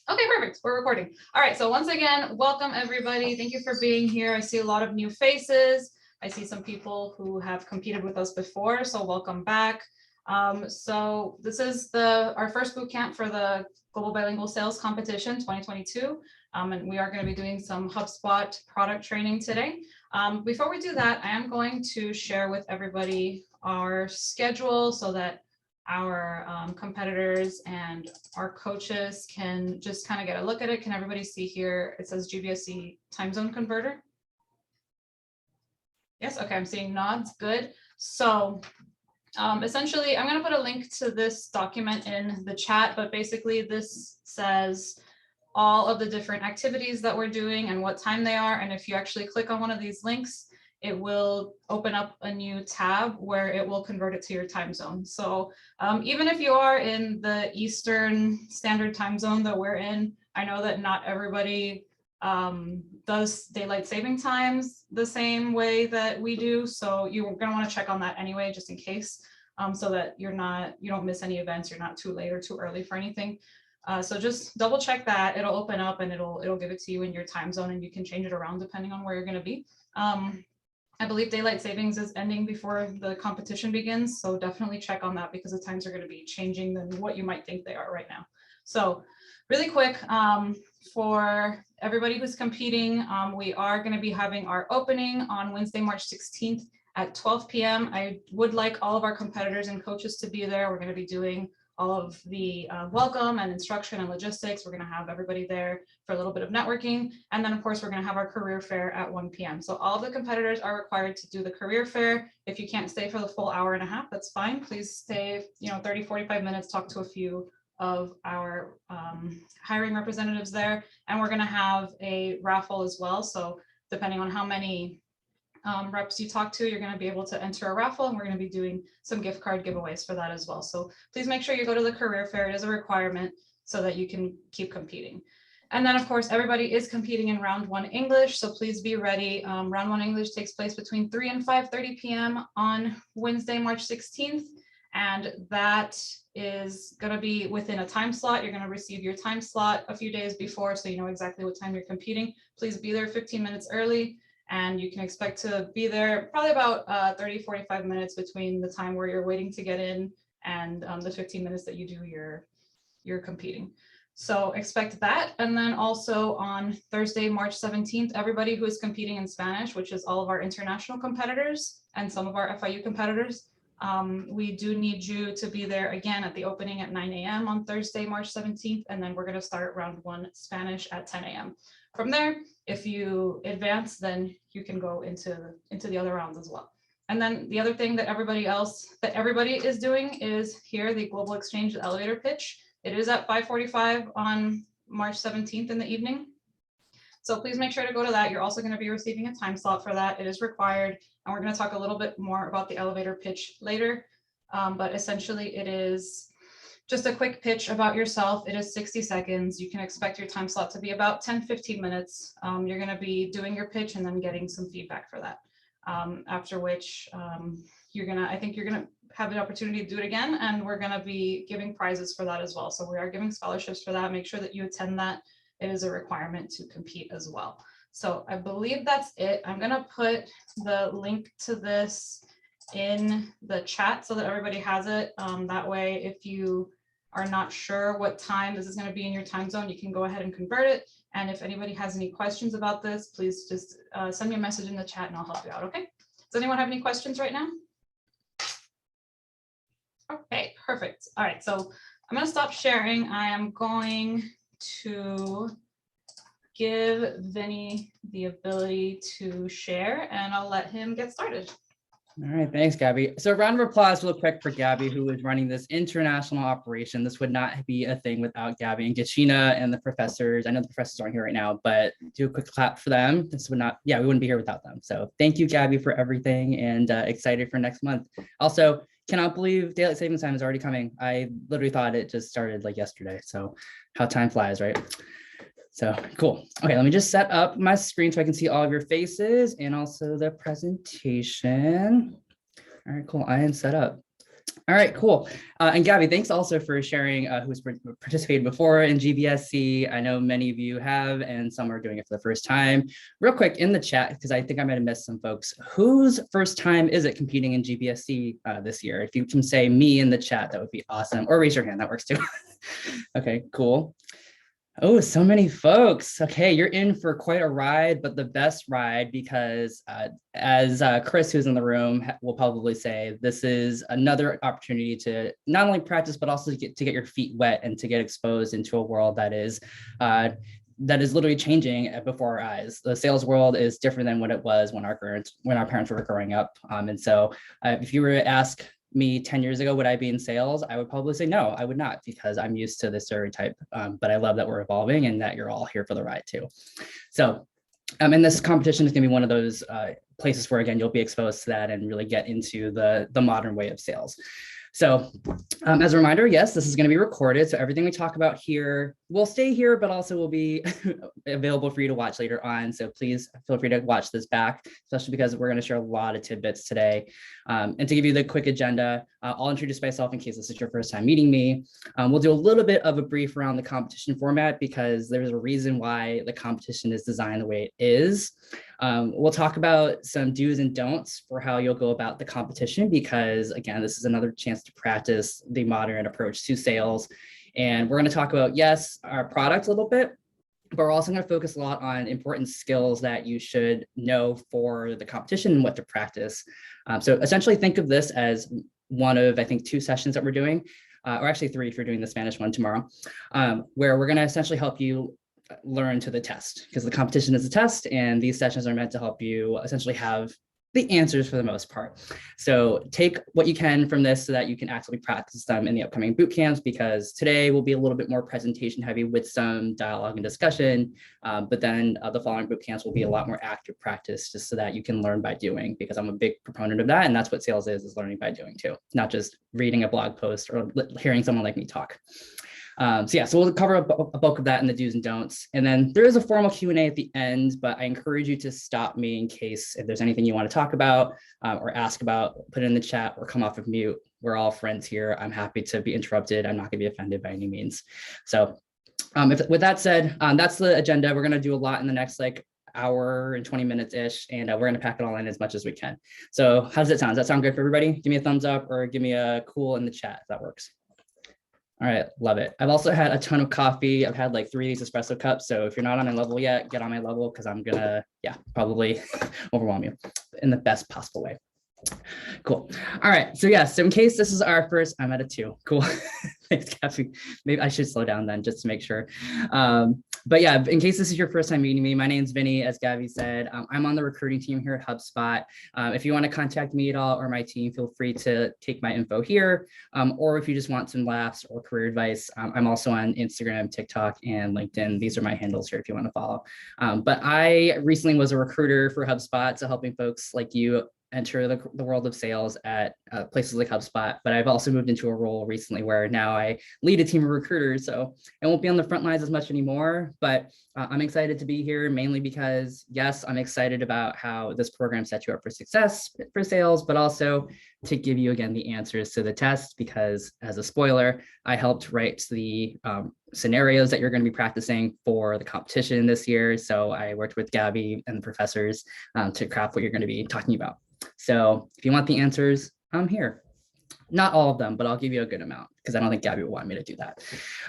Okay, perfect. We're recording. All right. So once again, welcome everybody. Thank you for being here. I see a lot of new faces. I see some people who have competed with us before, so welcome back. So this is our first boot camp for the Global Bilingual Sales Competition 2022. And we are going to be doing some HubSpot product training today. Before we do that, I am going to share with everybody our schedule so that our competitors and our coaches can just kind of get a look at it. Can everybody see here? It says GBSC time zone converter. Yes, okay, I'm seeing nods, good. So essentially, I'm going to put a link to this document in the chat, but basically this says all of the different activities that we're doing and what time they are. And if you actually click on one of these links, it will open up a new tab where it will convert it to your time zone. So even if you are in the Eastern Standard Time Zone that we're in, I know that not everybody does daylight saving times the same way that we do. So you're going to want to check on that anyway, just in case, so that you don't miss any events, you're not too late or too early for anything. So just double check that. It'll open up and it'll give it to you in your time zone, and you can change it around depending on where you're going to be. I believe daylight savings is ending before the competition begins, so definitely check on that because the times are going to be changing than what you might think they are right now. So really quick, for everybody who's competing, we are going to be having our opening on Wednesday, March 16th at 12 p.m. I would like all of our competitors and coaches to be there. We're going to be doing all of the welcome and instruction and logistics. We're going to have everybody there for a little bit of networking. And then of course, we're going to have our career fair at 1 p.m. So all of the competitors are required to do the career fair. If you can't stay for the full hour and a half, that's fine. Please stay, 30, 45 minutes, talk to a few of our hiring representatives there. And we're going to have a raffle as well. So depending on how many reps you talk to, you're going to be able to enter a raffle, and we're going to be doing some gift card giveaways for that as well. So please make sure you go to the career fair. It is a requirement so that you can keep competing. And then of course, everybody is competing in round 1 English. So please be ready. Round 1 English takes place between 3 and 5:30 p.m. on Wednesday, March 16th. And that is going to be within a time slot. You're going to receive your time slot a few days before, so you know exactly what time you're competing. Please be there 15 minutes early. And you can expect to be there probably about 30, 45 minutes between the time where you're waiting to get in and the 15 minutes that you do your competing. So expect that. And then also on Thursday, March 17th, everybody who is competing in Spanish, which is all of our international competitors and some of our FIU competitors, we do need you to be there again at the opening at 9 a.m. on Thursday, March 17th. And then we're going to start round 1 Spanish at 10 a.m. From there, if you advance, then you can go into the other rounds as well. And then the other thing that everybody is doing is here, the Global Exchange elevator pitch. It is at 5:45 on March 17th in the evening. So please make sure to go to that. You're also going to be receiving a time slot for that. It is required. And we're going to talk a little bit more about the elevator pitch later. But essentially it is just a quick pitch about yourself. It is 60 seconds. You can expect your time slot to be about 10-15 minutes. You're going to be doing your pitch and then getting some feedback for that. After which I think you're going to have the opportunity to do it again. And we're going to be giving prizes for that as well. So we are giving scholarships for that. Make sure that you attend that. It is a requirement to compete as well. So I believe that's it. I'm going to put the link to this in the chat so that everybody has it. That way, if you are not sure what time this is going to be in your time zone, you can go ahead and convert it. And if anybody has any questions about this, please just send me a message in the chat and I'll help you out. Okay. Does anyone have any questions right now? Okay, perfect. All right. So I'm going to stop sharing. I am going to give Vinny the ability to share and I'll let him get started. All right, thanks, Gabby. So a round of applause real quick for Gabby, who is running this international operation. This would not be a thing without Gabby and Gachina and the professors. I know the professors aren't here right now, but do a quick clap for them. This would not, we wouldn't be here without them. So thank you, Gabby, for everything, and excited for next month. Also, cannot believe daylight savings time is already coming. I literally thought it just started like yesterday. So how time flies, right? So cool. Okay, let me just set up my screen so I can see all of your faces and also the presentation. All right, cool. I am set up. All right, cool. And Gabby, thanks also for sharing who's participated before in GBSC. I know many of you have, and some are doing it for the first time. Real quick in the chat, because I think I might have missed some folks, whose first time is it competing in GBSC this year? If you can say me in the chat, that would be awesome. Or raise your hand, that works too. Okay, cool. Oh, so many folks. Okay, you're in for quite a ride, but the best ride because as Chris, who's in the room, will probably say, this is another opportunity to not only practice, but also to get your feet wet and to get exposed into a world that is literally changing before our eyes. The sales world is different than what it was when our parents were growing up. And so if you were to ask me 10 years ago, would I be in sales? I would probably say no, I would not, because I'm used to the stereotype. But I love that we're evolving and that you're all here for the ride too. So, and this competition is going to be one of those places where, again, you'll be exposed to that and really get into the modern way of sales. So as a reminder, yes, this is going to be recorded. So everything we talk about here will stay here, but also will be available for you to watch later on. So please feel free to watch this back, especially because we're going to share a lot of tidbits today. And to give you the quick agenda, I'll introduce myself in case this is your first time meeting me. We'll do a little bit of a brief around the competition format because there's a reason why the competition is designed the way it is. We'll talk about some do's and don'ts for how you'll go about the competition, because again, this is another chance to practice the modern approach to sales. And we're going to talk about, yes, our product a little bit, but we're also going to focus a lot on important skills that you should know for the competition and what to practice. So essentially think of this as one of, I think, 2 sessions that we're doing, or actually 3 if you're doing the Spanish one tomorrow, where we're going to essentially help you learn to the test, because the competition is a test and these sessions are meant to help you essentially have the answers for the most part. So take what you can from this so that you can actually practice them in the upcoming boot camps, because today will be a little bit more presentation heavy with some dialogue and discussion. But then the following boot camps will be a lot more active practice, just so that you can learn by doing, because I'm a big proponent of that. And that's what sales is learning by doing too, not just reading a blog post or hearing someone like me talk. So we'll cover a bulk of that in the do's and don'ts. And then there is a formal Q&A at the end, but I encourage you to stop me in case if there's anything you want to talk about or ask about, put it in the chat or come off of mute. We're all friends here. I'm happy to be interrupted. I'm not going to be offended by any means. So with that said, that's the agenda. We're going to do a lot in the next hour and 20 minutes ish, and we're going to pack it all in as much as we can. So how does it sound? Does that sound good for everybody? Give me a thumbs up or give me a cool in the chat if that works. All right, love it. I've also had a ton of coffee. I've had 3 of these espresso cups. So if you're not on my level yet, get on my level, because I'm gonna, probably overwhelm you in the best possible way. Cool. All right. So so in case this is our first, I'm at a 2. Cool. Thanks, Kathy. Maybe I should slow down then just to make sure. But yeah, in case this is your first time meeting me, my name's Vinny, as Gabby said. I'm on the recruiting team here at HubSpot. If you want to contact me at all or my team, feel free to take my info here. Or if you just want some laughs or career advice, I'm also on Instagram, TikTok, and LinkedIn. These are my handles here if you want to follow. But I recently was a recruiter for HubSpot, so helping folks like you enter the world of sales at places like HubSpot. But I've also moved into a role recently where now I lead a team of recruiters. So I won't be on the front lines as much anymore, but I'm excited to be here mainly because, yes, I'm excited about how this program sets you up for success for sales, but also to give you, again, the answers to the test, because as a spoiler, I helped write the scenarios that you're going to be practicing for the competition this year. So I worked with Gabby and the professors to craft what you're going to be talking about. So if you want the answers, I'm here. Not all of them, but I'll give you a good amount, because I don't think Gabby would want me to do that.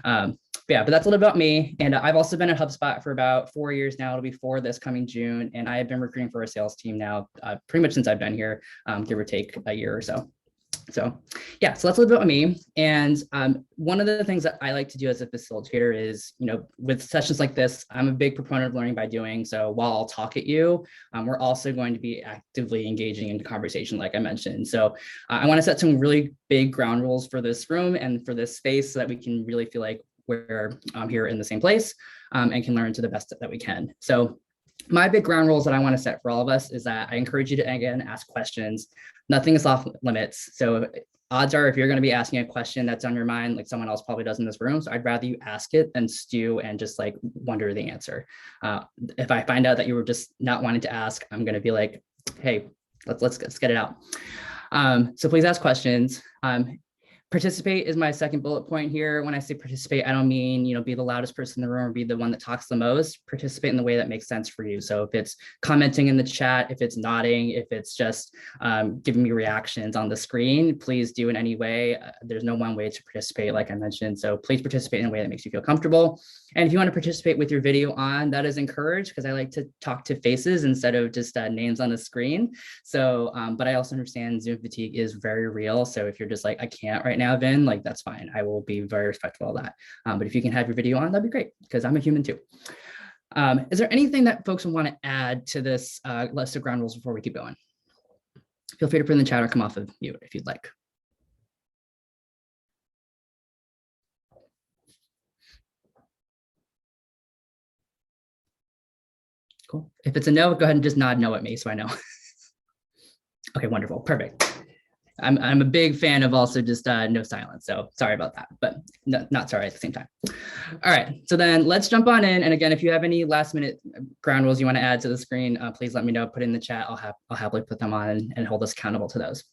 But that's a little about me. And I've also been at HubSpot for about 4 years now. It'll be 4 this coming June. And I have been recruiting for a sales team now pretty much since I've been here, give or take a year or so. So that's a little bit about me. And one of the things that I like to do as a facilitator is, with sessions like this, I'm a big proponent of learning by doing. So while I'll talk at you, we're also going to be actively engaging in conversation, like I mentioned. So I want to set some really big ground rules for this room and for this space so that we can really feel like we're here in the same place and can learn to the best that we can. So my big ground rules that I want to set for all of us is that I encourage you to, again, ask questions. Nothing is off limits. So odds are if you're going to be asking a question that's on your mind, like someone else probably does in this room. So I'd rather you ask it than stew and just wonder the answer. If I find out that you were just not wanting to ask, I'm going to be like, hey, let's get it out. So please ask questions. Participate is my second bullet point here. When I say participate, I don't mean, be the loudest person in the room or be the one that talks the most. Participate in the way that makes sense for you. So if it's commenting in the chat, if it's nodding, if it's just giving me reactions on the screen, please do in any way. There's no one way to participate, like I mentioned. So please participate in a way that makes you feel comfortable. And if you want to participate with your video on, that is encouraged because I like to talk to faces instead of just names on the screen. So, but I also understand Zoom fatigue is very real. So if you're just like, I can't right now, Vin, like that's fine. I will be very respectful of that. But if you can have your video on, that'd be great because I'm a human too. Is there anything that folks want to add to this list of ground rules before we keep going? Feel free to put in the chat or come off of mute if you'd like. Cool. If it's a no, go ahead and just nod no at me so I know. Okay, wonderful. Perfect. I'm a big fan of also just no silence. So sorry about that, but no, not sorry at the same time. All right, so then let's jump on in. And again, if you have any last minute ground rules you want to add to the screen, please let me know, put in the chat. I'll happily put them on and hold us accountable to those.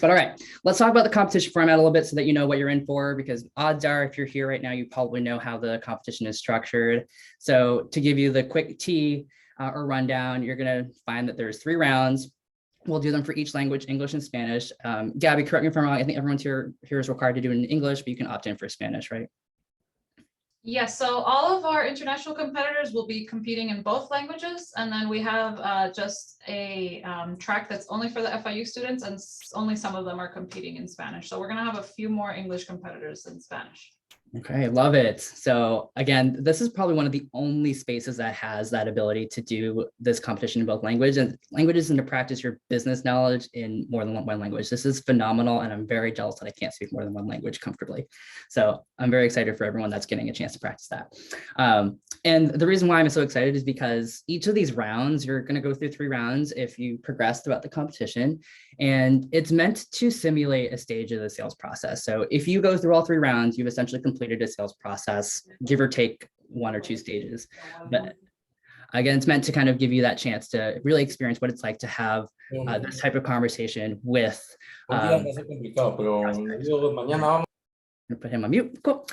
But all right, let's talk about the competition format a little bit so that you know what you're in for, because odds are if you're here right now, you probably know how the competition is structured. So to give you the quick tea or rundown, you're gonna find that there's 3 rounds. We'll do them for each language, English and Spanish. Gabby, correct me if I'm wrong. I think everyone's here is required to do it in English, but you can opt in for Spanish, right? Yes, so all of our international competitors will be competing in both languages. And then we have just a track that's only for the FIU students, and only some of them are competing in Spanish. So we're gonna have a few more English competitors than Spanish. Okay, love it. So again, this is probably one of the only spaces that has that ability to do this competition in both languages and to practice your business knowledge in more than one language. This is phenomenal, and I'm very jealous that I can't speak more than one language comfortably. So I'm very excited for everyone that's getting a chance to practice that. And the reason why I'm so excited is because each of these rounds, you're going to go through 3 rounds if you progress throughout the competition, and it's meant to simulate a stage of the sales process. So if you go through all 3 rounds, you've essentially completed a sales process, give or take 1 or 2 stages. But again, it's meant to kind of give you that chance to really experience what it's like to have this type of conversation with. I'm gonna put him on mute. Cool.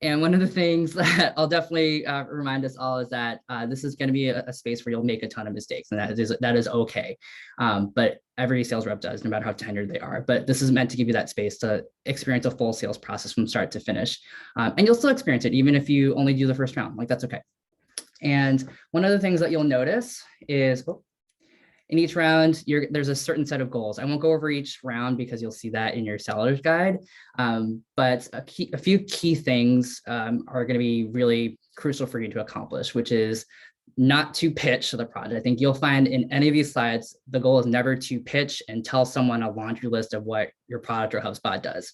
And one of the things that I'll definitely remind us all is that this is going to be a space where you'll make a ton of mistakes, and that is okay. But every sales rep does, no matter how tenured they are. But this is meant to give you that space to experience a full sales process from start to finish. And you'll still experience it, even if you only do the first round. Like, that's okay. And one of the things that you'll notice is, in each round, there's a certain set of goals. I won't go over each round because you'll see that in your seller's guide. But a few key things are going to be really crucial for you to accomplish, which is not to pitch the product. I think you'll find in any of these slides, the goal is never to pitch and tell someone a laundry list of what your product or HubSpot does.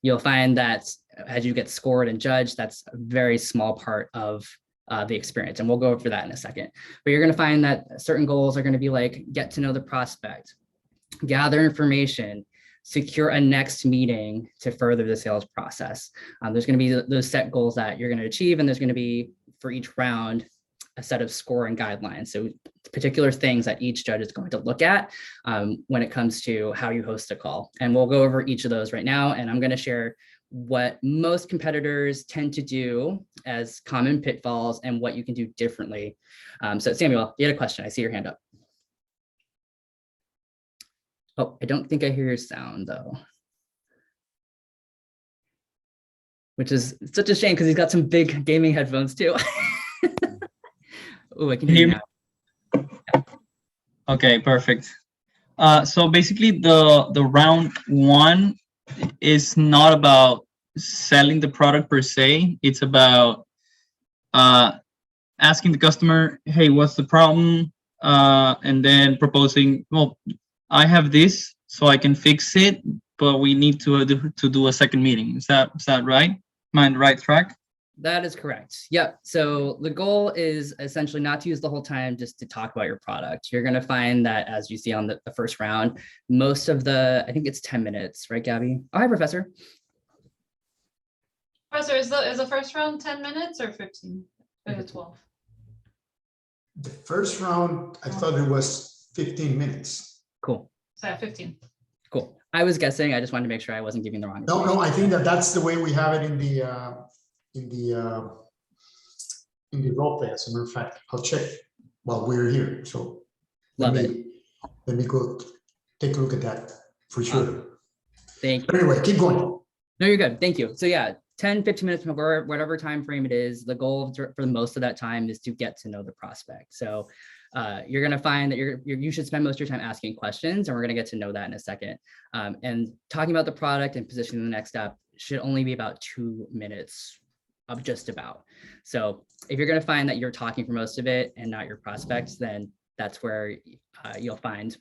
You'll find that as you get scored and judged, that's a very small part of the experience. And we'll go over that in a second. But you're going to find that certain goals are going to be like, get to know the prospect, gather information, secure a next meeting to further the sales process. There's going to be those set goals that you're going to achieve. And there's going to be, for each round, a set of scoring guidelines. So particular things that each judge is going to look at when it comes to how you host a call. And we'll go over each of those right now. And I'm going to share what most competitors tend to do as common pitfalls and what you can do differently. So Samuel, you had a question. I see your hand up. Oh, I don't think I hear your sound though. Which is such a shame because he's got some big gaming headphones too. Oh, I can hear you now. Okay, perfect. So basically the round 1 is not about selling the product per se. It's about asking the customer, hey, what's the problem? And then proposing, well, I have this, so I can fix it, but we need to do a second meeting. Is that right? Am I on the right track? That is correct. Yep. So the goal is essentially not to use the whole time just to talk about your product. You're going to find that, as you see on the first round, most of I think it's 10 minutes, right, Gabby? Oh, hi, Professor. Professor, is the first round 10 minutes or 15? Or 12? The first round, I thought it was 15 minutes. Cool. So I have 15. Cool. I was guessing. I just wanted to make sure I wasn't giving the wrong No, information. I think that's the way we have it in the role play. As a matter of fact, I'll check while we're here. So Love let it. me let me go take a look at that for sure. Thank you. But anyway, keep going. No, you're good. Thank you. So yeah, 10, 15 minutes, whatever time frame it is, the goal for most of that time is to get to know the prospect. So you're going to find that you should spend most of your time asking questions, and we're going to get to know that in a second. And talking about the product and positioning the next step should only be about 2 minutes of just about. So if you're going to find that you're talking for most of it and not your prospects, then that's where you'll find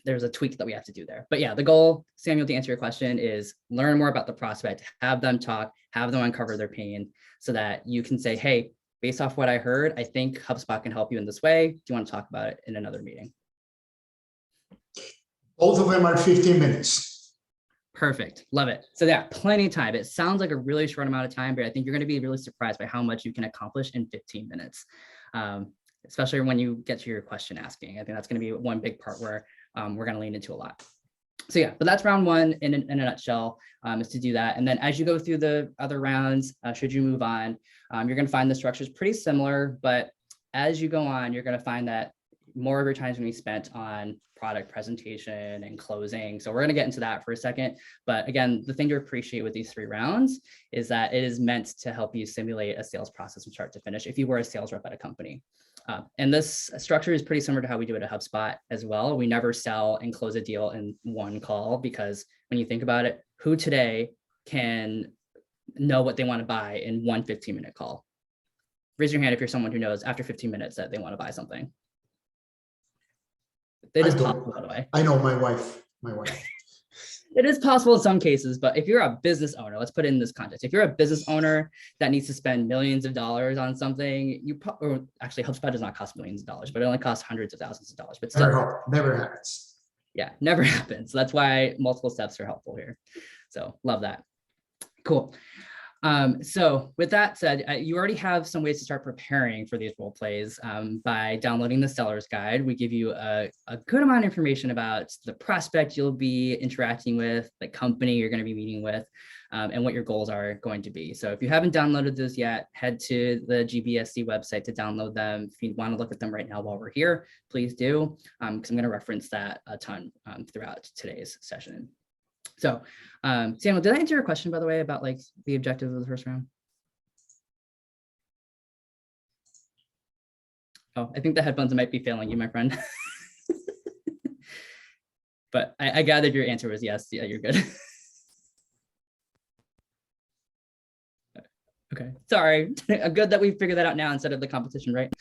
there's a tweak that we have to do there. But yeah, the goal, Samuel, to answer your question, is learn more about the prospect, have them talk, have them uncover their pain so that you can say, hey, based off what I heard, I think HubSpot can help you in this way. Do you want to talk about it in another meeting? Both of them are 15 minutes. Perfect. Love it. So yeah, plenty of time. It sounds like a really short amount of time, but I think you're going to be really surprised by how much you can accomplish in 15 minutes, especially when you get to your question asking. I think that's going to be one big part where we're going to lean into a lot. So yeah, but that's round one in a nutshell, is to do that. And then as you go through the other rounds, should you move on, you're going to find the structure is pretty similar, but as you go on, you're going to find that more of your time is going to be spent on product presentation and closing. So we're going to get into that for a second. But again, the thing to appreciate with these 3 rounds is that it is meant to help you simulate a sales process from start to finish if you were a sales rep at a company. And this structure is pretty similar to how we do it at HubSpot as well. We never sell and close a deal in one call, because when you think about it, who today can know what they want to buy in one 15-minute call? Raise your hand if you're someone who knows after 15 minutes that they want to buy something. It is possible, by the way. I know my wife. It is possible in some cases, but if you're a business owner, let's put it in this context. If you're a business owner that needs to spend millions of dollars on something, or actually HubSpot does not cost millions of dollars, but it only costs hundreds of thousands of dollars. But still, never happens. Yeah, never happens. That's why multiple steps are helpful here. So love that. Cool. So with that said, you already have some ways to start preparing for these role plays by downloading the seller's guide. We give you a good amount of information about the prospect you'll be interacting with, the company you're going to be meeting with, and what your goals are going to be. So if you haven't downloaded those yet, head to the GBSC website to download them. If you want to look at them right now while we're here, please do, because I'm going to reference that a ton throughout today's session. So, Samuel, did I answer your question, by the way, about like the objectives of the first round? Oh, I think the headphones might be failing you, my friend. But I gathered your answer was yes. Yeah, you're good. Okay, sorry. Good that we figured that out now instead of the competition, right?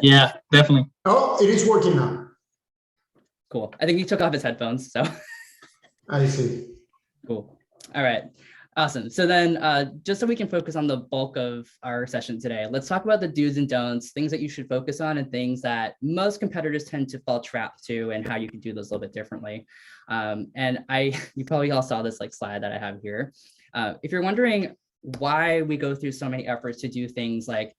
Yeah, definitely. Oh, it is working now. Cool. I think he took off his headphones, so. I see. Cool. All right. Awesome. So then just so we can focus on the bulk of our session today, let's talk about the do's and don'ts, things that you should focus on and things that most competitors tend to fall trap to, and how you can do those a little bit differently. And you probably all saw this like slide that I have here. If you're wondering why we go through so many efforts to do things like,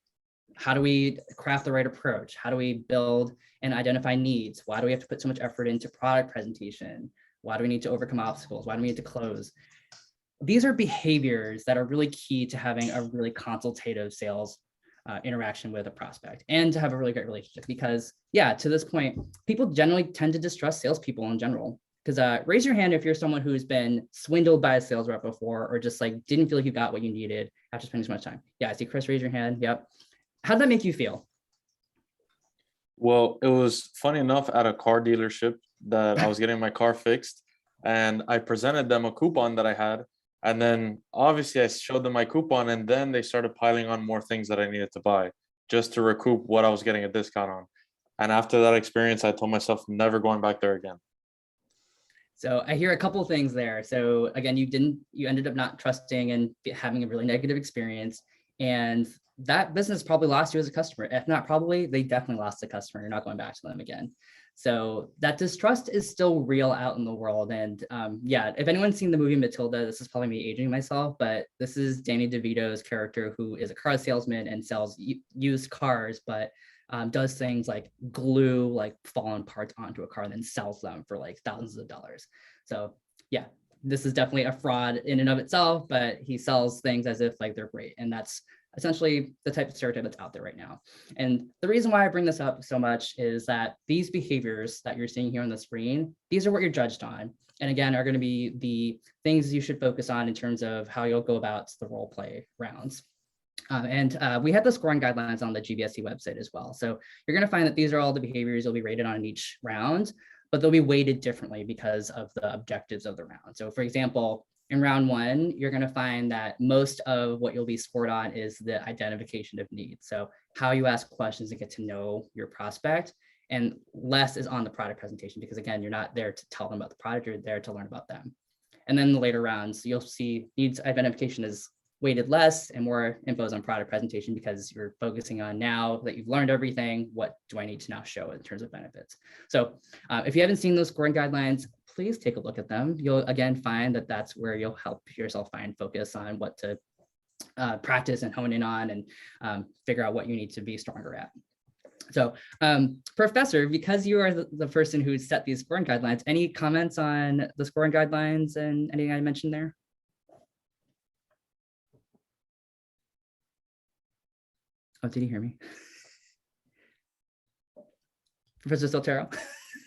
how do we craft the right approach? How do we build and identify needs? Why do we have to put so much effort into product presentation? Why do we need to overcome obstacles? Why do we need to close? These are behaviors that are really key to having a really consultative sales interaction with a prospect, and to have a really great relationship. Because yeah, to this point, people generally tend to distrust salespeople in general. Because raise your hand if you're someone who's been swindled by a sales rep before, or just like didn't feel like you got what you needed after spending so much time. Yeah, I see Chris, raise your hand. Yep. How'd that make you feel? Well, it was funny enough at a car dealership that I was getting my car fixed, and I presented them a coupon that I had. And then obviously I showed them my coupon, and then they started piling on more things that I needed to buy just to recoup what I was getting a discount on. And after that experience, I told myself never going back there again. So I hear a couple of things there. So again, you ended up not trusting and having a really negative experience, and that business probably lost you as a customer. If not, probably they definitely lost the customer. You're not going back to them again. So that distrust is still real out in the world. And yeah, if anyone's seen the movie Matilda, this is probably me aging myself, but this is Danny DeVito's character, who is a car salesman and sells used cars, but does things like glue like fallen parts onto a car and then sells them for like thousands of dollars. So yeah, this is definitely a fraud in and of itself, but he sells things as if like they're great. And that's essentially the type of stereotype that's out there right now. And the reason why I bring this up so much is that these behaviors that you're seeing here on the screen, these are what you're judged on. And again, are going to be the things you should focus on in terms of how you'll go about the role play rounds. We have the scoring guidelines on the GBSC website as well. So you're going to find that these are all the behaviors you'll be rated on in each round, but they'll be weighted differently because of the objectives of the round. So for example, in round 1, you're going to find that most of what you'll be scored on is the identification of needs. So how you ask questions and get to know your prospect, and less is on the product presentation because again, you're not there to tell them about the product, you're there to learn about them. And then the later rounds, you'll see needs identification is weighted less and more info is on product presentation because you're focusing on now that you've learned everything, what do I need to now show in terms of benefits? So if you haven't seen those scoring guidelines, please take a look at them. You'll again find that that's where you'll help yourself find focus on what to practice and hone in on and figure out what you need to be stronger at. So Professor, because you are the person who set these scoring guidelines, any comments on the scoring guidelines and anything I mentioned there? Oh, did you hear me? Professor Soltero?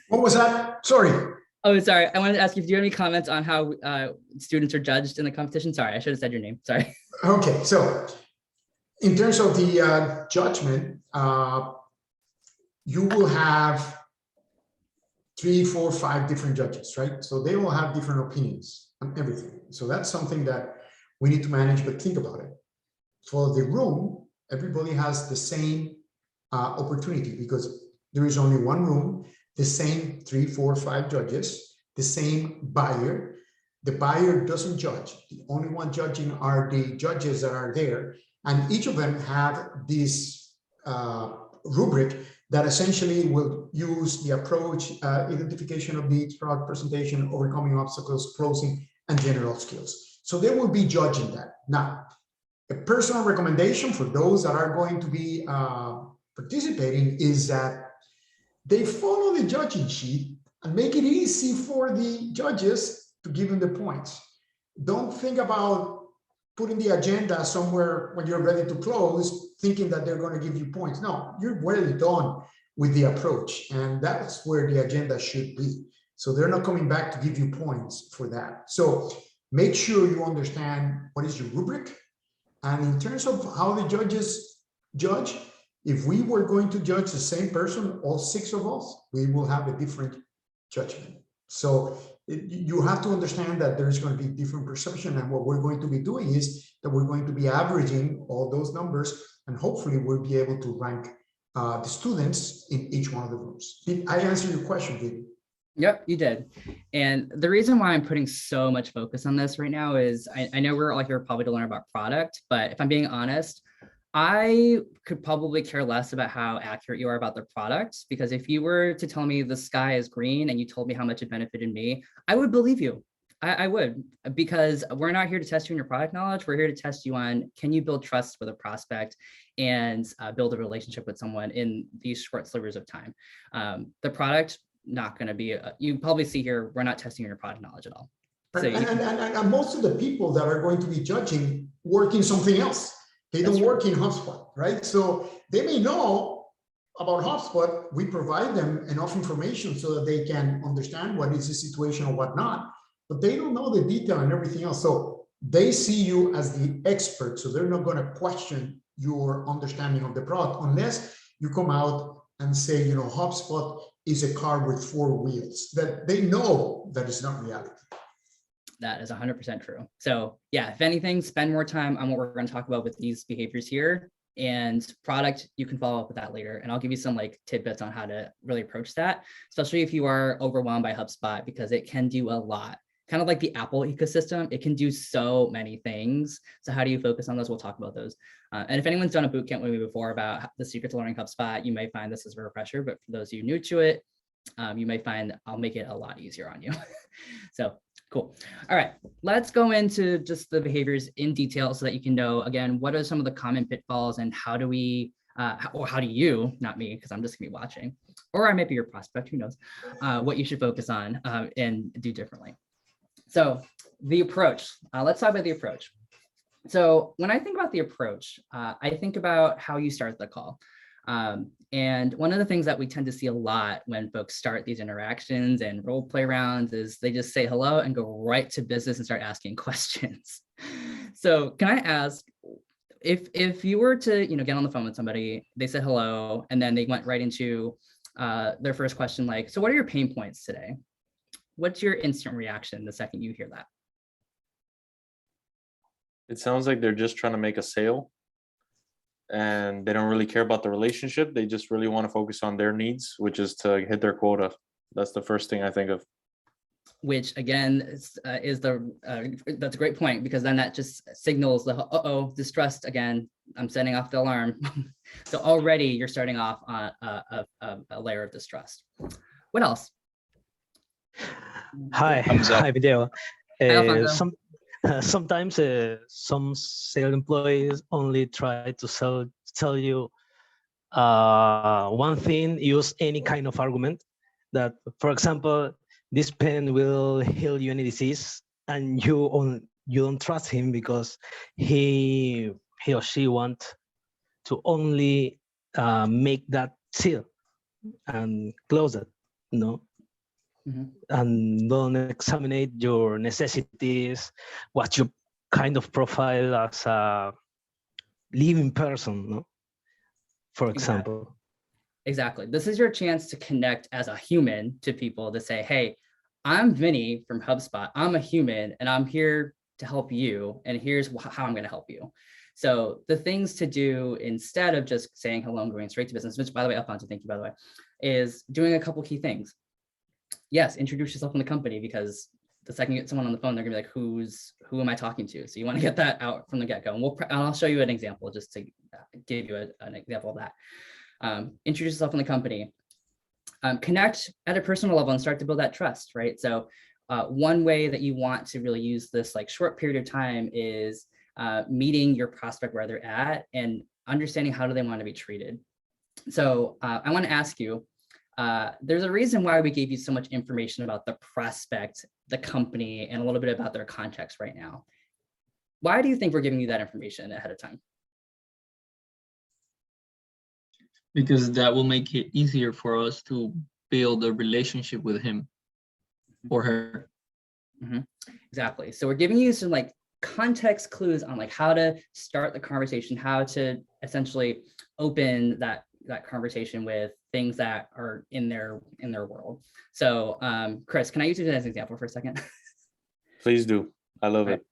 What was that? Sorry. Oh, sorry. I wanted to ask you, do you have any comments on how students are judged in the competition? Sorry, I should have said your name. Sorry. Okay, so in terms of the judgment, you will have 3, 4, 5 different judges, right? So they will have different opinions on everything. So that's something that we need to manage, but think about it. For the room, everybody has the same opportunity because there is only one room, the same 3, 4, 5 judges, the same buyer. The buyer doesn't judge. The only one judging are the judges that are there. And each of them have this rubric that essentially will use the approach, identification of needs, product presentation, overcoming obstacles, closing, and general skills. So they will be judging that. Now, a personal recommendation for those that are going to be participating is that they follow the judging sheet and make it easy for the judges to give them the points. Don't think about putting the agenda somewhere when you're ready to close, thinking that they're going to give you points. No, you're well done with the approach, and that's where the agenda should be. So they're not coming back to give you points for that. So make sure you understand what is your rubric. And in terms of how the judges judge, if we were going to judge the same person, all 6 of us, we will have a different judgment. So you have to understand that there's going to be different perception. And what we're going to be doing is that we're going to be averaging all those numbers, and hopefully we'll be able to rank the students in each one of the rooms. Did I answer your question, David? Yep, you did. And the reason why I'm putting so much focus on this right now is I know we're all here probably to learn about product, but if I'm being honest, I could probably care less about how accurate you are about the product, because if you were to tell me the sky is green and you told me how much it benefited me, I would believe you. I would, because we're not here to test you on your product knowledge. We're here to test you on, can you build trust with a prospect and build a relationship with someone in these short slivers of time. The product, not going to be, you probably see here, we're not testing your product knowledge at all. So and most of the people that are going to be judging work in something else. They don't work in HubSpot, right? So they may know about HubSpot. We provide them enough information so that they can understand what is the situation or whatnot, but they don't know the detail and everything else. So they see you as the expert. So they're not going to question your understanding of the product unless you come out and say, you know, HubSpot is a car with 4 wheels. That they know that is not reality. That is 100% true. So yeah, if anything, spend more time on what we're going to talk about with these behaviors here, and product, you can follow up with that later. And I'll give you some like tidbits on how to really approach that, especially if you are overwhelmed by HubSpot, because it can do a lot. Kind of like the Apple ecosystem, it can do so many things. So how do you focus on those? We'll talk about those. And if anyone's done a bootcamp with me before about the secret to learning HubSpot, you may find this as a refresher, but for those of you new to it, you may find I'll make it a lot easier on you. So cool. All right, let's go into just the behaviors in detail so that you can know, again, what are some of the common pitfalls and how do we or how do you, not me, because I'm just gonna be watching, or I might be your prospect, who knows, what you should focus on and do differently. So the approach, let's talk about the approach. So when I think about the approach, I think about how you start the call. And one of the things that we tend to see a lot when folks start these interactions and role play rounds is they just say hello and go right to business and start asking questions. So can I ask, if you were to get on the phone with somebody, they said hello, and then they went right into their first question, like, so what are your pain points today? What's your instant reaction the second you hear that? It sounds like they're just trying to make a sale and they don't really care about the relationship. They just really want to focus on their needs, which is to hit their quota. That's the first thing I think of. Which again that's a great point, because then that just signals the distrust again. I'm setting off the alarm. So already you're starting off on a layer of distrust. What else? Hi, Video. Hi, Alfonso. Sometimes some sales employees only try to tell you one thing, use any kind of argument that, for example, this pen will heal you any disease, and you don't trust him because he or she want to only make that seal and close it, and don't examine your necessities, what your kind of profile as a living person, for example. Exactly. This is your chance to connect as a human to people, to say, hey, I'm Vinny from HubSpot. I'm a human and I'm here to help you. And here's how I'm going to help you. So the things to do instead of just saying hello and going straight to business, which by the way, Alfonso, thank you, by the way, is doing a couple key things. Yes, introduce yourself in the company, because the second you get someone on the phone, they're gonna be like, who am I talking to? So you want to get that out from the get-go. And I'll show you an example just to give you an example of that. Introduce yourself in the company. Connect at a personal level and start to build that trust, right? So one way that you want to really use this like short period of time is meeting your prospect where they're at and understanding how do they want to be treated. So I want to ask you, there's a reason why we gave you so much information about the prospect, the company, and a little bit about their context right now. Why do you think we're giving you that information ahead of time? Because that will make it easier for us to build a relationship with him or her. Exactly. So we're giving you some like context clues on like how to start the conversation, how to essentially open that conversation with things that are in their world. So Chris, can I use you as an example for a second? Please do. I love it.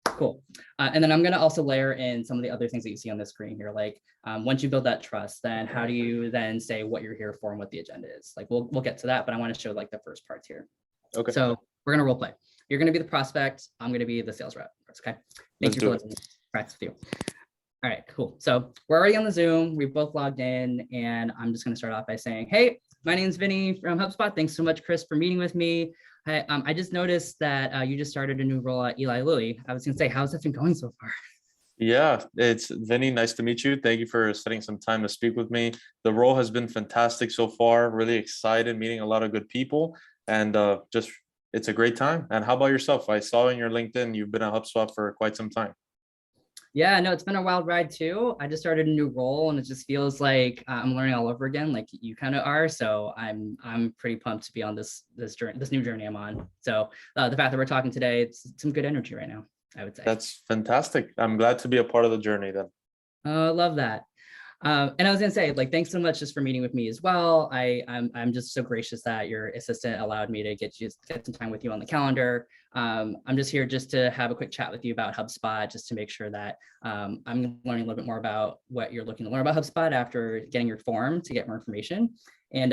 Cool. And then I'm going to also layer in some of the other things that you see on the screen here. Like once you build that trust, then how do you then say what you're here for and what the agenda is? Like we'll get to that, but I want to show like the first parts here. Okay. So we're going to role play. You're going to be the prospect. I'm going to be the sales rep. Okay. Thank you for listening. Practice with you. All right, cool. So we're already on the Zoom. We've both logged in, and I'm just going to start off by saying, hey, my name's Vinny from HubSpot. Thanks so much, Chris, for meeting with me. I just noticed that you just started a new role at Eli Lilly. I was going to say, how's it been going so far? Yeah, it's Vinny. Nice to meet you. Thank you for setting some time to speak with me. The role has been fantastic so far. Really excited, meeting a lot of good people, and just it's a great time. And how about yourself? I saw in your LinkedIn you've been at HubSpot for quite some time. Yeah, no, it's been a wild ride too. I just started a new role, and it just feels like I'm learning all over again, like you kind of are. So I'm pretty pumped to be on this new journey I'm on. So the fact that we're talking today, it's some good energy right now, I would say. That's fantastic. I'm glad to be a part of the journey then. I love that. And I was gonna say, like, thanks so much just for meeting with me as well. I'm just so gracious that your assistant allowed me to get some time with you on the calendar. I'm just here just to have a quick chat with you about HubSpot, just to make sure that I'm learning a little bit more about what you're looking to learn about HubSpot after getting your form to get more information. And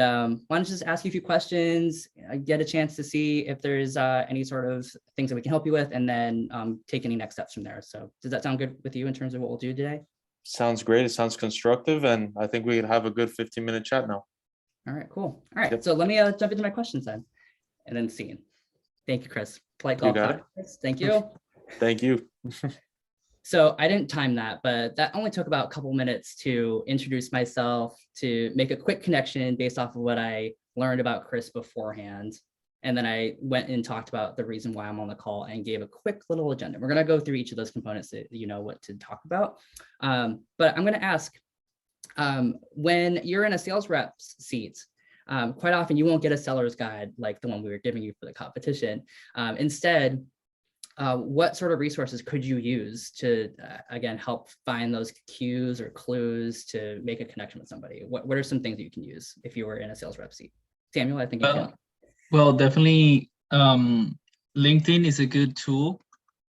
want to just ask you a few questions, get a chance to see if there's any sort of things that we can help you with, and then take any next steps from there. So does that sound good with you in terms of what we'll do today? Sounds great. It sounds constructive, and I think we could have a good 15-minute chat now. All right, cool. All right, so let me jump into my questions then, and then scene. Thank you, Chris. Polite golf. You got it. Chris. Thank you. Thank you. So I didn't time that, but that only took about a couple minutes to introduce myself, to make a quick connection based off of what I learned about Chris beforehand. And then I went and talked about the reason why I'm on the call and gave a quick little agenda. We're going to go through each of those components so you know what to talk about. But I'm going to ask, when you're in a sales rep's seat, quite often you won't get a seller's guide like the one we were giving you for the competition. Instead, what sort of resources could you use to, again, help find those cues or clues to make a connection with somebody? What are some things that you can use if you were in a sales rep seat? Samuel, I think you can. Well, definitely, LinkedIn is a good tool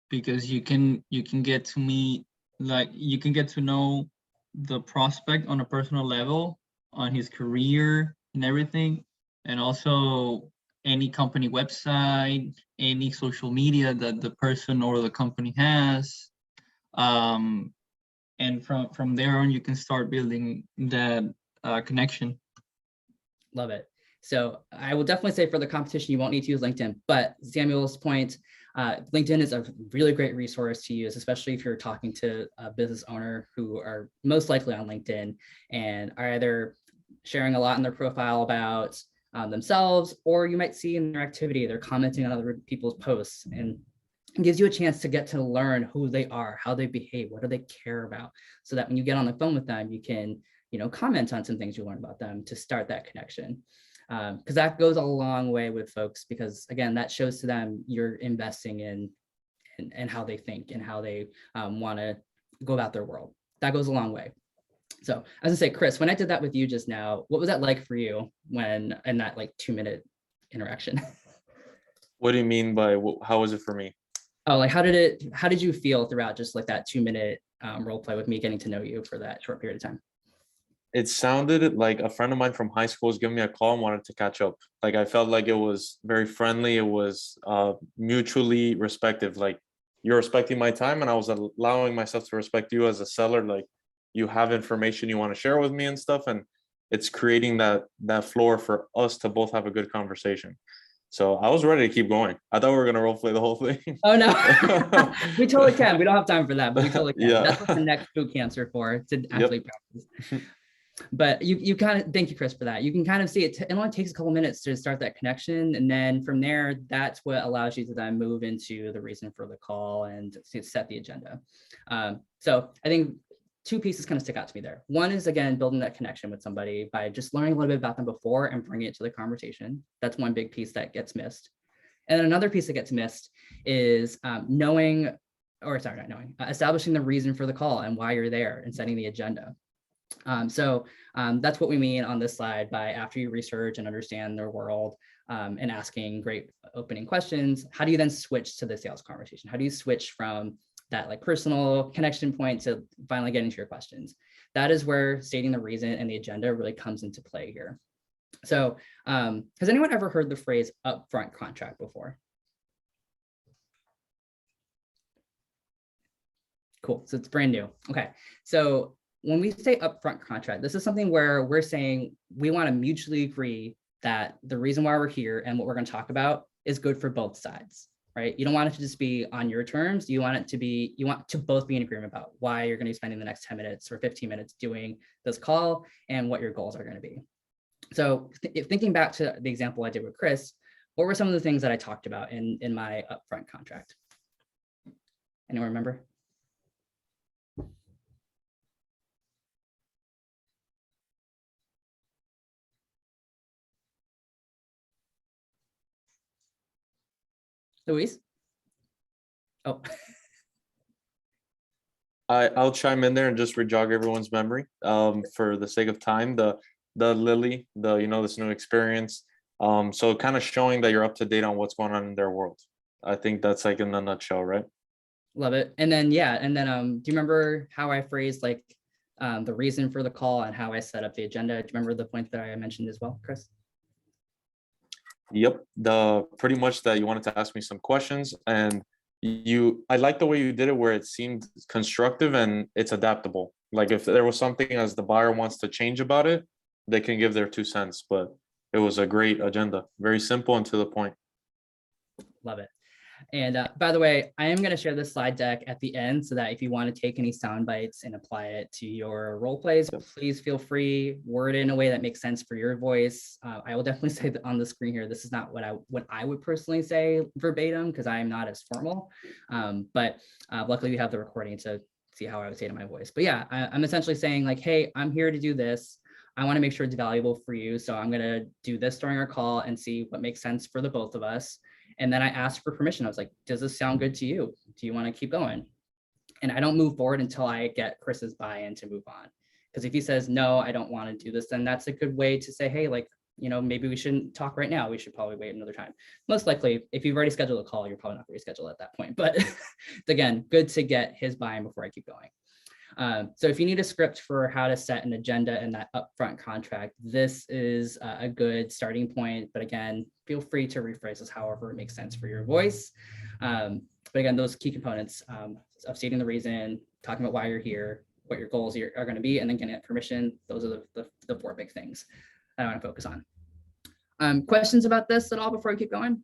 because you can get to meet, like, you can get to know the prospect on a personal level, on his career and everything, and also any company website, any social media that the person or the company has. And from there on, you can start building that connection. Love it. So I will definitely say for the competition, you won't need to use LinkedIn, but Samuel's point, LinkedIn is a really great resource to use, especially if you're talking to a business owner who are most likely on LinkedIn and are either sharing a lot in their profile about themselves, or you might see in their activity, they're commenting on other people's posts, and it gives you a chance to get to learn who they are, how they behave, what do they care about, so that when you get on the phone with them, you can, comment on some things you learn about them to start that connection. Because that goes a long way with folks, because again, that shows to them you're investing in how they think and how they want to go about their world. That goes a long way. So as I say, Chris, when I did that with you just now, what was that like for you when in that like 2-minute interaction? What do you mean by how was it for me? Oh, like how did you feel throughout just like that 2-minute role play with me getting to know you for that short period of time? It sounded like a friend of mine from high school was giving me a call and wanted to catch up. Like I felt like it was very friendly. It was mutually respectful. Like you're respecting my time and I was allowing myself to respect you as a seller. Like you have information you want to share with me and stuff. And it's creating that floor for us to both have a good conversation. So I was ready to keep going. I thought we were going to role play the whole thing. Oh, no, we totally can. We don't have time for that, but we totally can. Yeah. That's what the next boot camps are for, to actually practice. But you kind of, thank you, Chris, for that. You can kind of see it only takes a couple minutes to start that connection. And then from there, that's what allows you to then move into the reason for the call and to set the agenda. So I think 2 pieces kind of stick out to me there. One is, again, building that connection with somebody by just learning a little bit about them before and bringing it to the conversation. That's one big piece that gets missed. And then another piece that gets missed is establishing the reason for the call and why you're there and setting the agenda. So that's what we mean on this slide by, after you research and understand their world and asking great opening questions, how do you then switch to the sales conversation? How do you switch from that like personal connection point to finally getting to your questions? That is where stating the reason and the agenda really comes into play here. So has anyone ever heard the phrase upfront contract before? Cool, so it's brand new. Okay, so when we say upfront contract, this is something where we're saying we want to mutually agree that the reason why we're here and what we're going to talk about is good for both sides, right? You don't want it to just be on your terms. You want to both be in agreement about why you're going to be spending the next 10 minutes or 15 minutes doing this call and what your goals are going to be. So thinking back to the example I did with Chris, what were some of the things that I talked about in my upfront contract? Anyone remember? Luis? Oh. I'll chime in there and just re-jog everyone's memory for the sake of time. The Lily, this new experience. So kind of showing that you're up to date on what's going on in their world. I think that's like in a nutshell, right? Love it. And then, do you remember how I phrased like the reason for the call and how I set up the agenda? Do you remember the point that I mentioned as well, Chris? Yep. Pretty much that you wanted to ask me some questions, and I like the way you did it where it seemed constructive and it's adaptable. Like if there was something as the buyer wants to change about it, they can give their 2 cents, but it was a great agenda. Very simple and to the point. Love it. And by the way, I am going to share this slide deck at the end so that if you want to take any sound bites and apply it to your role plays, please feel free, word it in a way that makes sense for your voice. I will definitely say that on the screen here, this is not what I would personally say verbatim because I am not as formal. But luckily we have the recording to see how I would say it in my voice. But yeah, I'm essentially saying like, hey, I'm here to do this. I want to make sure it's valuable for you. So I'm going to do this during our call and see what makes sense for the both of us. And then I asked for permission. I was like, does this sound good to you? Do you want to keep going? And I don't move forward until I get Chris's buy-in to move on. Because if he says, no, I don't want to do this, then that's a good way to say, hey, like, you know, maybe we shouldn't talk right now. We should probably wait another time. Most likely, if you've already scheduled a call, you're probably not going to reschedule at that point. But again, good to get his buy-in before I keep going. So if you need a script for how to set an agenda and that upfront contract, this is a good starting point. But again, feel free to rephrase this however it makes sense for your voice. But again, those key components of stating the reason, talking about why you're here, what your goals are going to be, and then getting permission. Those are the 4 big things that I want to focus on. Questions about this at all before we keep going?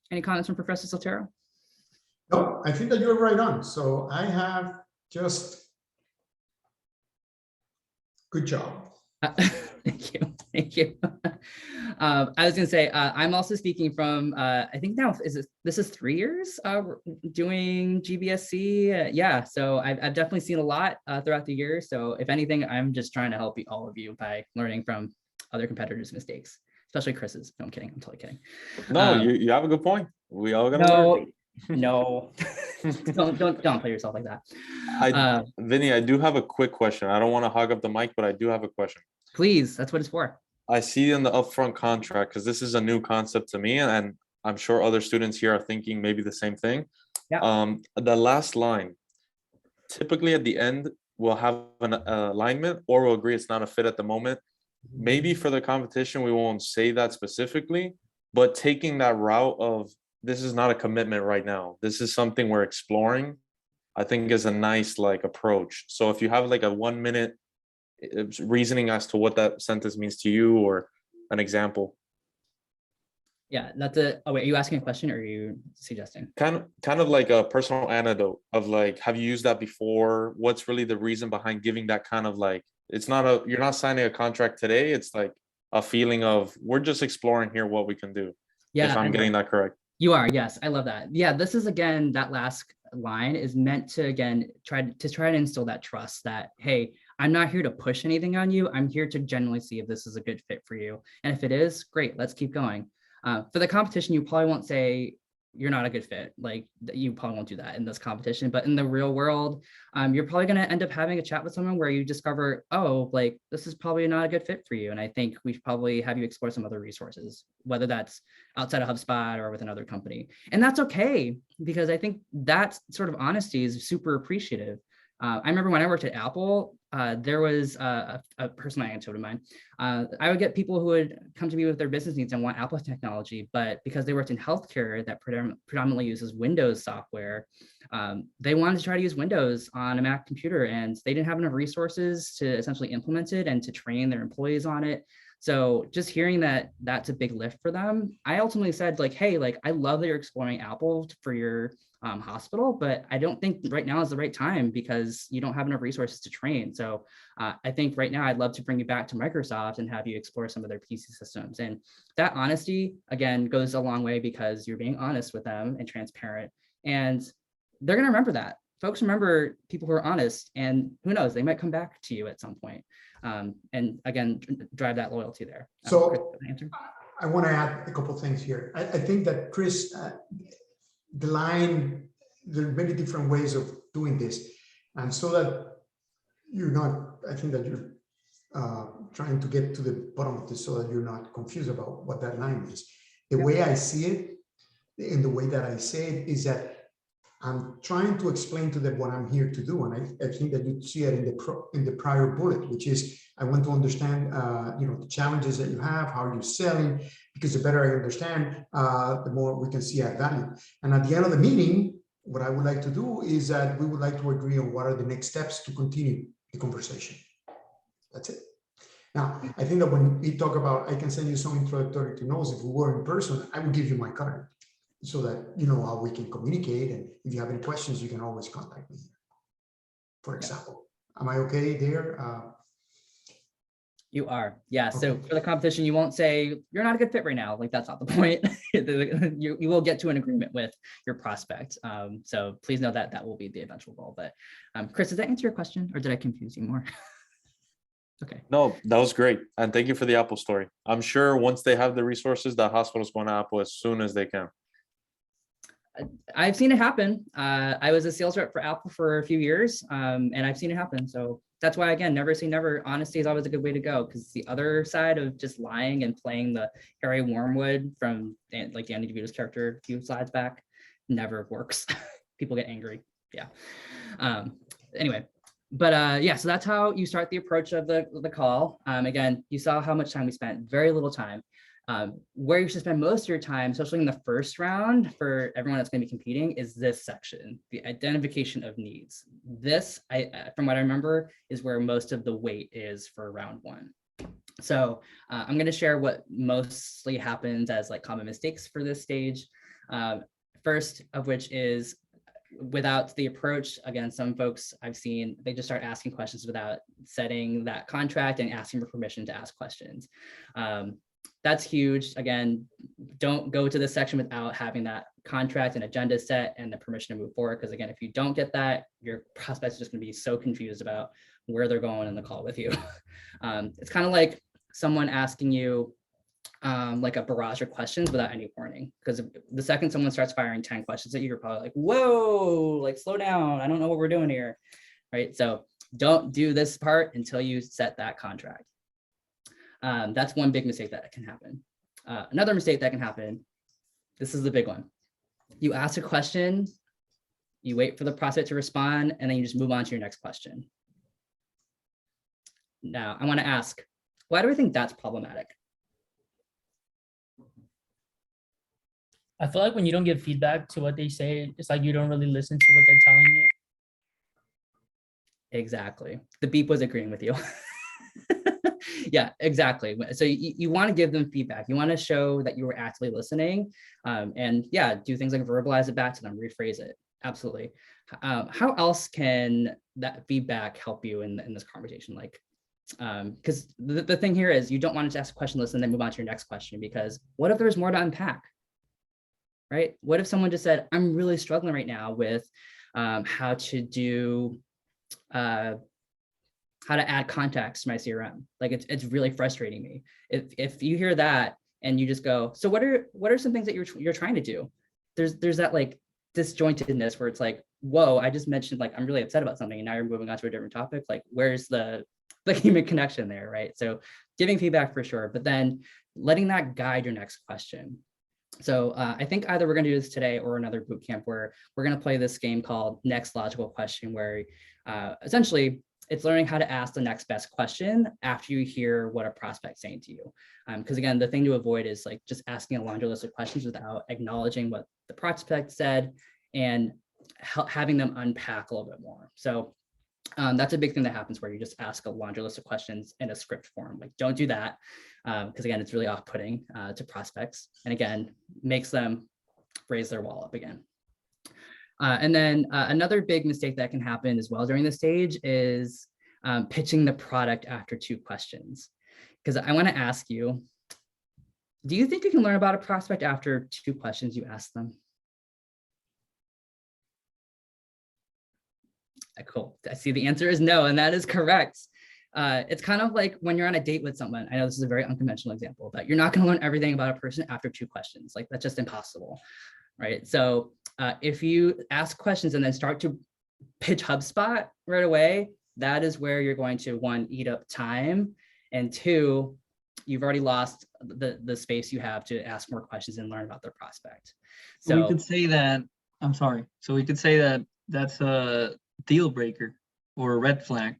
Any comments from Professor Soltero? No, I think that you're right on. So I have just good job. Thank you. Thank you. I was going to say, I'm also speaking from, I think now, this is 3 years doing GBSC. Yeah, so I've definitely seen a lot throughout the year. So if anything, I'm just trying to help all of you by learning from other competitors' mistakes, especially Chris's. No, I'm kidding. I'm totally kidding. No, you have a good point. We all gotta learn. No, don't play yourself like that. Vinny, I do have a quick question. I don't want to hog up the mic, but I do have a question. Please, that's what it's for. I see in the upfront contract, because this is a new concept to me, and I'm sure other students here are thinking maybe the same thing. Yeah. The last line, typically at the end, we'll have an alignment or we'll agree it's not a fit at the moment. Maybe for the competition, we won't say that specifically, but taking that route of this is not a commitment right now. This is something we're exploring, I think is a nice like approach. So if you have like a 1 minute reasoning as to what that sentence means to you or an example. Yeah, oh wait, are you asking a question or are you suggesting? Kind of like a personal anecdote of like, have you used that before? What's really the reason behind giving that kind of like, you're not signing a contract today. It's like a feeling of we're just exploring here what we can do. Yeah, if I'm getting that correct. You are, yes, I love that. Yeah, this is again, that last line is meant to again try to instill that trust that, hey, I'm not here to push anything on you. I'm here to genuinely see if this is a good fit for you. And if it is, great, let's keep going. For the competition, you probably won't say you're not a good fit. Like you probably won't do that in this competition, but in the real world, you're probably going to end up having a chat with someone where you discover, oh, like this is probably not a good fit for you. And I think we should probably have you explore some other resources, whether that's outside of HubSpot or with another company. And that's okay, because I think that sort of honesty is super appreciative. I remember when I worked at Apple, there was a person I mentored of mine. I would get people who would come to me with their business needs and want Apple technology, but because they worked in healthcare that predominantly uses Windows software, they wanted to try to use Windows on a Mac computer, and they didn't have enough resources to essentially implement it and to train their employees on it. So just hearing that that's a big lift for them, I ultimately said like, hey, like I love that you're exploring Apple for your hospital, but I don't think right now is the right time because you don't have enough resources to train. So I think right now I'd love to bring you back to Microsoft and have you explore some of their PC systems. And that honesty, again, goes a long way because you're being honest with them and transparent. And they're going to remember that. Folks remember people who are honest, and who knows, they might come back to you at some point. And again, drive that loyalty there. So I want to add a couple of things here. I think that Chris, the line, there are many different ways of doing this. And so that you're not, I think that you're trying to get to the bottom of this so that you're not confused about what that line is. The way I see it, and the way that I say it is that I'm trying to explain to them what I'm here to do. And I think that you see it in the prior bullet, which is I want to understand the challenges that you have, how you're selling, because the better I understand, the more we can see add value. And at the end of the meeting, what I would like to do is that we would like to agree on what are the next steps to continue the conversation. That's it. Now, I think that when we talk about, I can send you some introductory notes. If we were in person, I would give you my card. so that you know how we can communicate. And if you have any questions, you can always contact me, for example. Am I okay there? You are, yeah. So Okay. for the competition, you won't say you're not a good fit right now. Like that's not the point. You will get to an agreement with your prospect. So please know that that will be the eventual goal. But Chris, does that answer your question, or did I confuse you more? Okay. No, that was great. And thank you for the Apple story. I'm sure once they have the resources, that hospital's going to Apple as soon as they can. I've seen it happen. I was a sales rep for Apple for a few years, and I've seen it happen. So that's why, again, never say never. Honesty is always a good way to go, because the other side of just lying and playing the Harry Wormwood from like Danny DeVito's character a few slides back never works. People get angry. Yeah. Anyway, but yeah, so that's how you start the approach of the call. Again, you saw how much time we spent, very little time. Where you should spend most of your time, especially in the first round for everyone that's going to be competing, is this section, the identification of needs. This, from what I remember, is where most of the weight is for round one. So I'm going to share what mostly happens as like common mistakes for this stage. First of which is, without the approach, again, some folks I've seen, they just start asking questions without setting that contract and asking for permission to ask questions. That's huge. Again, don't go to this section without having that contract and agenda set and the permission to move forward. Because again, if you don't get that, your prospects are just going to be so confused about where they're going in the call with you. It's kind of like someone asking you like a barrage of questions without any warning. Because the second someone starts firing 10 questions at you, you're probably like, whoa, like slow down. I don't know what we're doing here. Right. So don't do this part until you set that contract. That's one big mistake that can happen. Another mistake that can happen, this is the big one. You ask a question, you wait for the prospect to respond, and then you just move on to your next question. Now, I want to ask, why do we think that's problematic? I feel like when you don't give feedback to what they say, it's like you don't really listen to what they're telling you. Exactly. The beep was agreeing with you. Yeah, exactly. So you want to give them feedback. You want to show that you were actively listening, and yeah, do things like verbalize it back to them, rephrase it. Absolutely. How else can that feedback help you in this conversation? Like, because the thing here is you don't want to ask a question, listen, then move on to your next question, because what if there's more to unpack? Right? What if someone just said, I'm really struggling right now with how to do how to add contacts to my CRM. Like it's really frustrating me. If you hear that and you just go, so what are some things that you're trying to do? There's that like disjointedness where it's like, whoa, I just mentioned like I'm really upset about something and now you're moving on to a different topic. Like where's the human connection there, right? So giving feedback for sure, but then letting that guide your next question. So I think either we're going to do this today or another boot camp where we're going to play this game called Next Logical Question, where essentially it's learning how to ask the next best question after you hear what a prospect's saying to you. Because again, the thing to avoid is like just asking a laundry list of questions without acknowledging what the prospect said and having them unpack a little bit more. So that's a big thing that happens where you just ask a laundry list of questions in a script form. Like don't do that because again, it's really off-putting to prospects. And again, makes them raise their wall up again. And then another big mistake that can happen as well during this stage is pitching the product after 2 questions. Because I want to ask you, do you think you can learn about a prospect after 2 questions you ask them? Cool. I see the answer is no, and that is correct. It's kind of like when you're on a date with someone. I know this is a very unconventional example, but you're not going to learn everything about a person after 2 questions. Like that's just impossible, right? So if you ask questions and then start to pitch HubSpot right away, that is where you're going to 1, eat up time, and 2, you've already lost the space you have to ask more questions and learn about their prospect. So we could say that, I'm sorry. So we could say that that's a deal breaker or a red flag.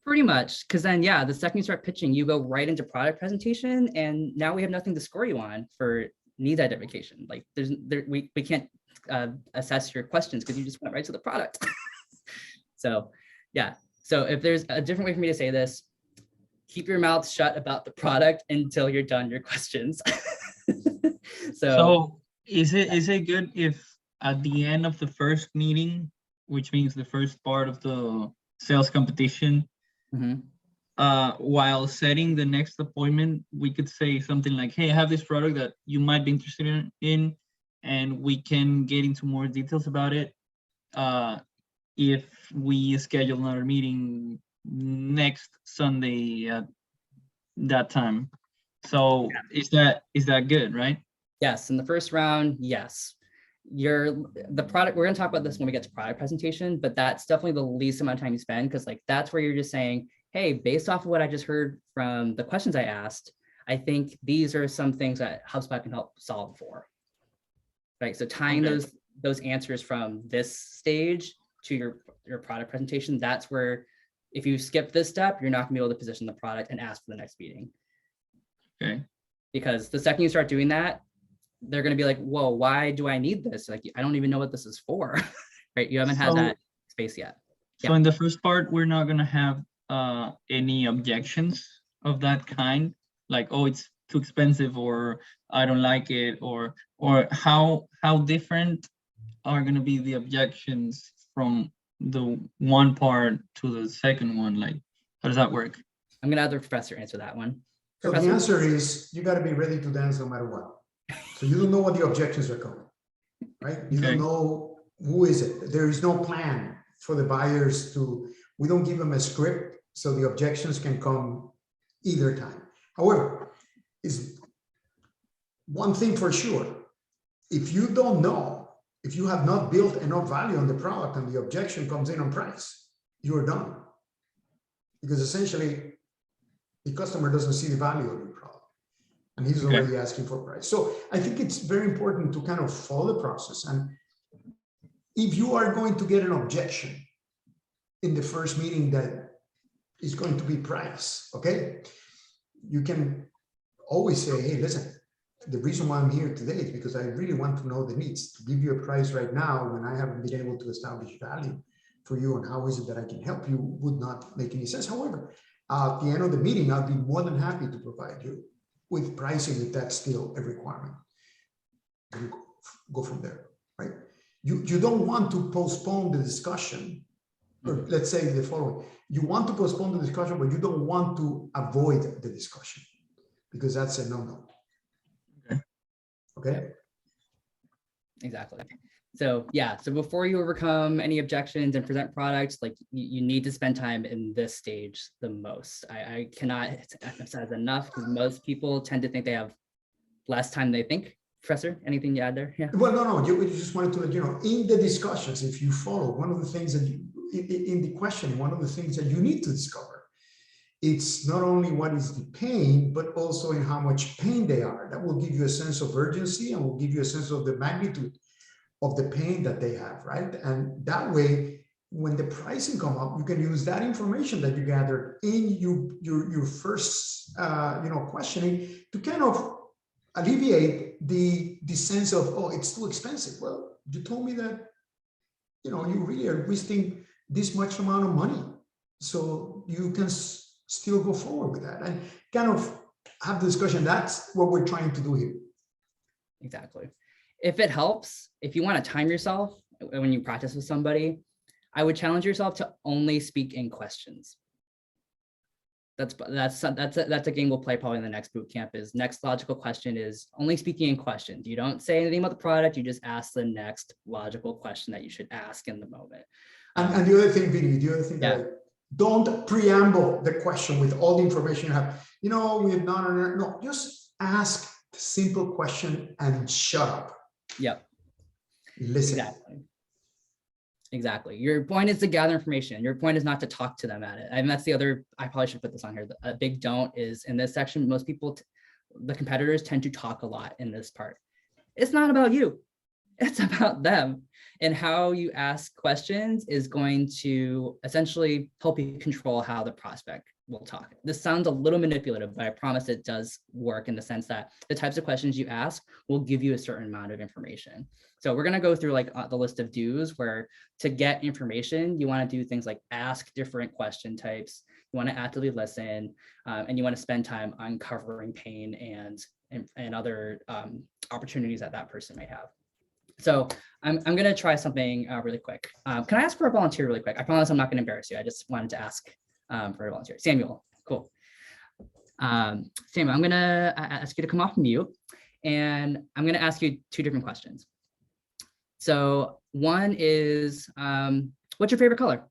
Pretty much, because then, yeah, the second you start pitching, you go right into product presentation, and now we have nothing to score you on for needs identification. Like we can't assess your questions because you just went right to the product. So yeah, so if there's a different way for me to say this, keep your mouth shut about the product until you're done your questions. So Is it good if at the end of the first meeting, which means the first part of the sales competition, Mhm. while setting the next appointment, we could say something like, hey, I have this product that you might be interested in, and we can get into more details about it if we schedule another meeting next Sunday at that time. So is that good, right? Yes, in the first round, yes. The product, we're gonna talk about this when we get to product presentation, but that's definitely the least amount of time you spend, because like that's where you're just saying, hey, based off of what I just heard from the questions I asked, I think these are some things that HubSpot can help solve for. Right. So tying Okay. those answers from this stage to your product presentation, that's where if you skip this step, you're not gonna be able to position the product and ask for the next meeting. Okay. Because the second you start doing that, they're going to be like, whoa, why do I need this? Like, I don't even know what this is for, right? You haven't had So- that space yet. So Yeah. in the first part, we're not gonna have any objections of that kind, like, oh, it's too expensive, or I don't like it, or how different are gonna be the objections from the one part to the second one? Like, how does that work? I'm going to have the professor answer that one. So the Professor? answer is, you gotta be ready to dance no matter what. So you don't know what the objections are coming, right? You Okay. don't know who is it. There is no plan for the buyers to, we don't give them a script, so the objections can come either time. However, is one thing for sure, if you don't know, if you have not built enough value on the product and the objection comes in on price, you're done. Because essentially, the customer doesn't see the value of your product, and he's Okay. already asking for price. So I think it's very important to kind of follow the process. And if you are going to get an objection in the first meeting that is going to be price, okay, you can always say, hey, listen, the reason why I'm here today is because I really want to know the needs. To give you a price right now when I haven't been able to establish value for you and how is it that I can help you would not make any sense. However, at the end of the meeting, I'll be more than happy to provide you with pricing if that's still a requirement. And go from there, right? You don't want to postpone the discussion, or let's say the following: you want to postpone the discussion, but you don't want to avoid the discussion, because that's a no-no. Okay. Okay. Exactly. So yeah, so before you overcome any objections and present products, like you need to spend time in this stage the most. I cannot emphasize enough, because most people tend to think they have less time than they think. Professor, anything to add there? Yeah. Well, no, you just wanted to let you know, in the discussions, if you follow, one of the things that you, in the question, one of the things that you need to discover, it's not only what is the pain, but also in how much pain they are. That will give you a sense of urgency and will give you a sense of the magnitude of the pain that they have, right? And that way, when the pricing come up, you can use that information that you gathered in your first questioning to kind of alleviate the sense of, oh, it's too expensive. Well, you told me that you really are wasting this much amount of money, so you can still go forward with that and kind of have the discussion. That's what we're trying to do here. Exactly. If it helps, if you want to time yourself when you practice with somebody, I would challenge yourself to only speak in questions. That's a game we'll play probably in the next boot camp. Is next logical question is only speaking in questions. You don't say anything about the product. You just ask the next logical question that you should ask in the moment. And the other thing, Vinny, don't preamble the question with all the information you have. We've no, just ask the simple question and shut up. Yep. Listen. Exactly. Your point is to gather information. Your point is not to talk to them at it. And that's the other, I probably should put this on here. A big don't is in this section, most people, the competitors tend to talk a lot in this part. It's not about you. It's about them. And how you ask questions is going to essentially help you control how the prospect will talk. This sounds a little manipulative, but I promise it does work in the sense that the types of questions you ask will give you a certain amount of information. So we're going to go through like the list of do's, where to get information, you want to do things like ask different question types. You want to actively listen, and you want to spend time uncovering pain and and other opportunities that that person may have. So I'm going to try something really quick. Can I ask for a volunteer really quick? I promise I'm not going to embarrass you. I just wanted to ask for a volunteer. Samuel, cool. Samuel, I'm going to ask you to come off mute, and I'm going to ask you two different questions. So one is, what's your favorite color?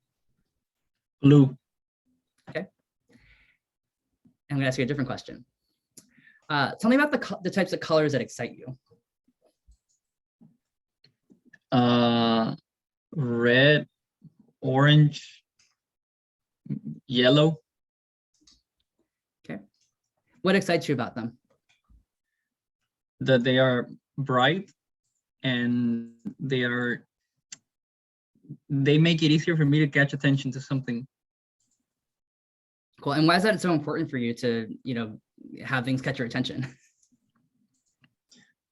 Blue. Okay. I'm going to ask you a different question. Tell me about the types of colors that excite you. Red, orange, yellow. Okay. What excites you about them? That they are bright and they make it easier for me to catch attention to something. Cool. And why is that so important for you to, have things catch your attention?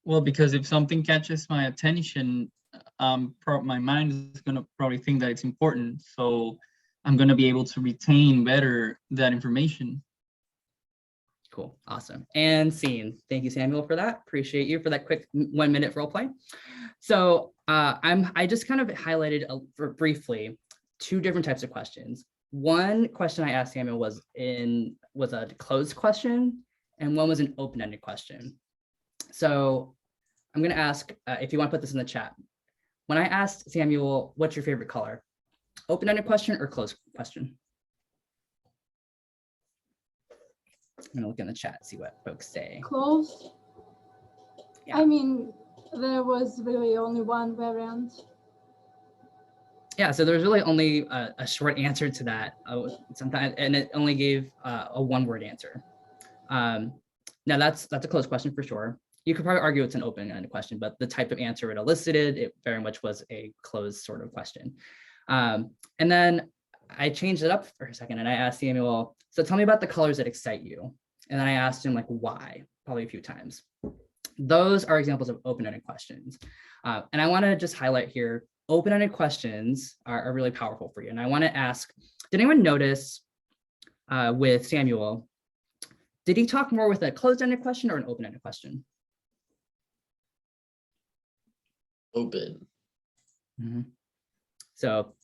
Well, because if something catches my attention, my mind is going to probably think that it's important. So I'm going to be able to retain better that information. Cool. Awesome. And scene. Thank you, Samuel, for that. Appreciate you for that quick 1 minute role play. So I just kind of highlighted briefly two different types of questions. One question I asked Samuel was a closed question, and one was an open-ended question. So I'm going to ask if you want to put this in the chat. When I asked Samuel, what's your favorite color? Open-ended question or closed question? I'm going to look in the chat, see what folks say. Closed. Yeah. I mean, there was really only one variant. Yeah, so there's really only a short answer to that sometimes, and it only gave a one-word answer. Now that's a closed question for sure. You could probably argue it's an open-ended question, but the type of answer it elicited, it very much was a closed sort of question. And then I changed it up for a second and I asked Samuel, so tell me about the colors that excite you. And then I asked him like, why, probably a few times. Those are examples of open-ended questions. And I want to just highlight here, open-ended questions are really powerful for you. And I want to ask, did anyone notice with Samuel, did he talk more with a closed-ended question or an open-ended question? Open. Mm-hmm. So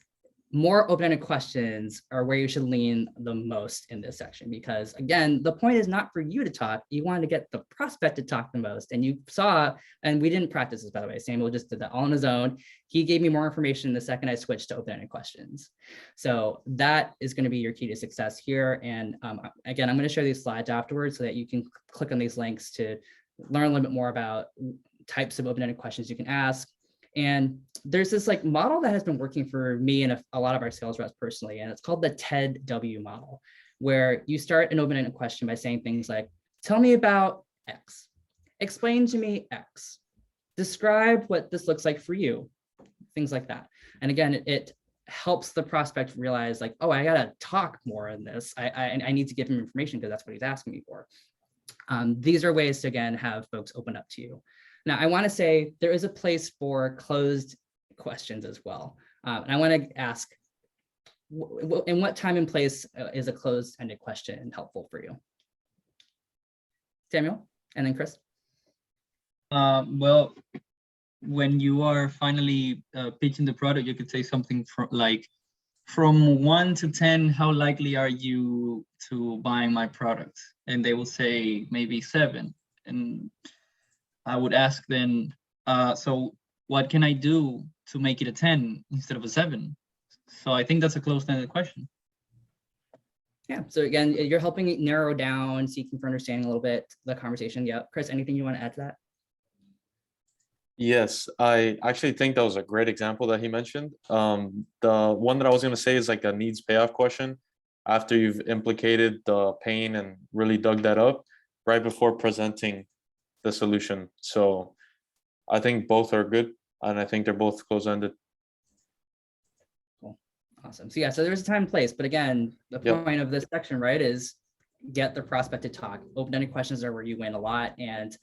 more open-ended questions are where you should lean the most in this section, because again, the point is not for you to talk. You want to get the prospect to talk the most. And you saw, and we didn't practice this, by the way, Samuel just did that all on his own. He gave me more information the second I switched to open-ended questions. So that is going to be your key to success here. And again, I'm going to show these slides afterwards so that you can click on these links to learn a little bit more about types of open-ended questions you can ask. And there's this like model that has been working for me and a lot of our sales reps personally, and it's called the TED-W model, where you start an open-ended question by saying things like, tell me about X, explain to me X, describe what this looks like for you, things like that. And again, it helps the prospect realize like, oh, I gotta talk more in this. I need to give him information because that's what he's asking me for. These are ways to, again, have folks open up to you. Now, I want to say there is a place for closed questions as well. And I want to ask, in what time and place is a closed-ended question helpful for you? Samuel, and then Chris. Well, when you are finally pitching the product, you could say something from 1 to 10, how likely are you to buying my product? And they will say maybe 7. And I would ask then, so what can I do to make it a 10 instead of a 7? So I think that's a closed-ended question. Yeah, so again, you're helping narrow down, seeking for understanding a little bit the conversation. Yeah, Chris, anything you want to add to that? Yes, I actually think that was a great example that he mentioned. The one that I was going to say is like a needs payoff question. After you've implicated the pain and really dug that up, right before presenting the solution. So I think both are good, and I think they're both close-ended. Cool. Awesome. So yeah, so there's a time and place, but again, the point of this section, right, is get the prospect to talk. Open-ended questions are where you win a lot, and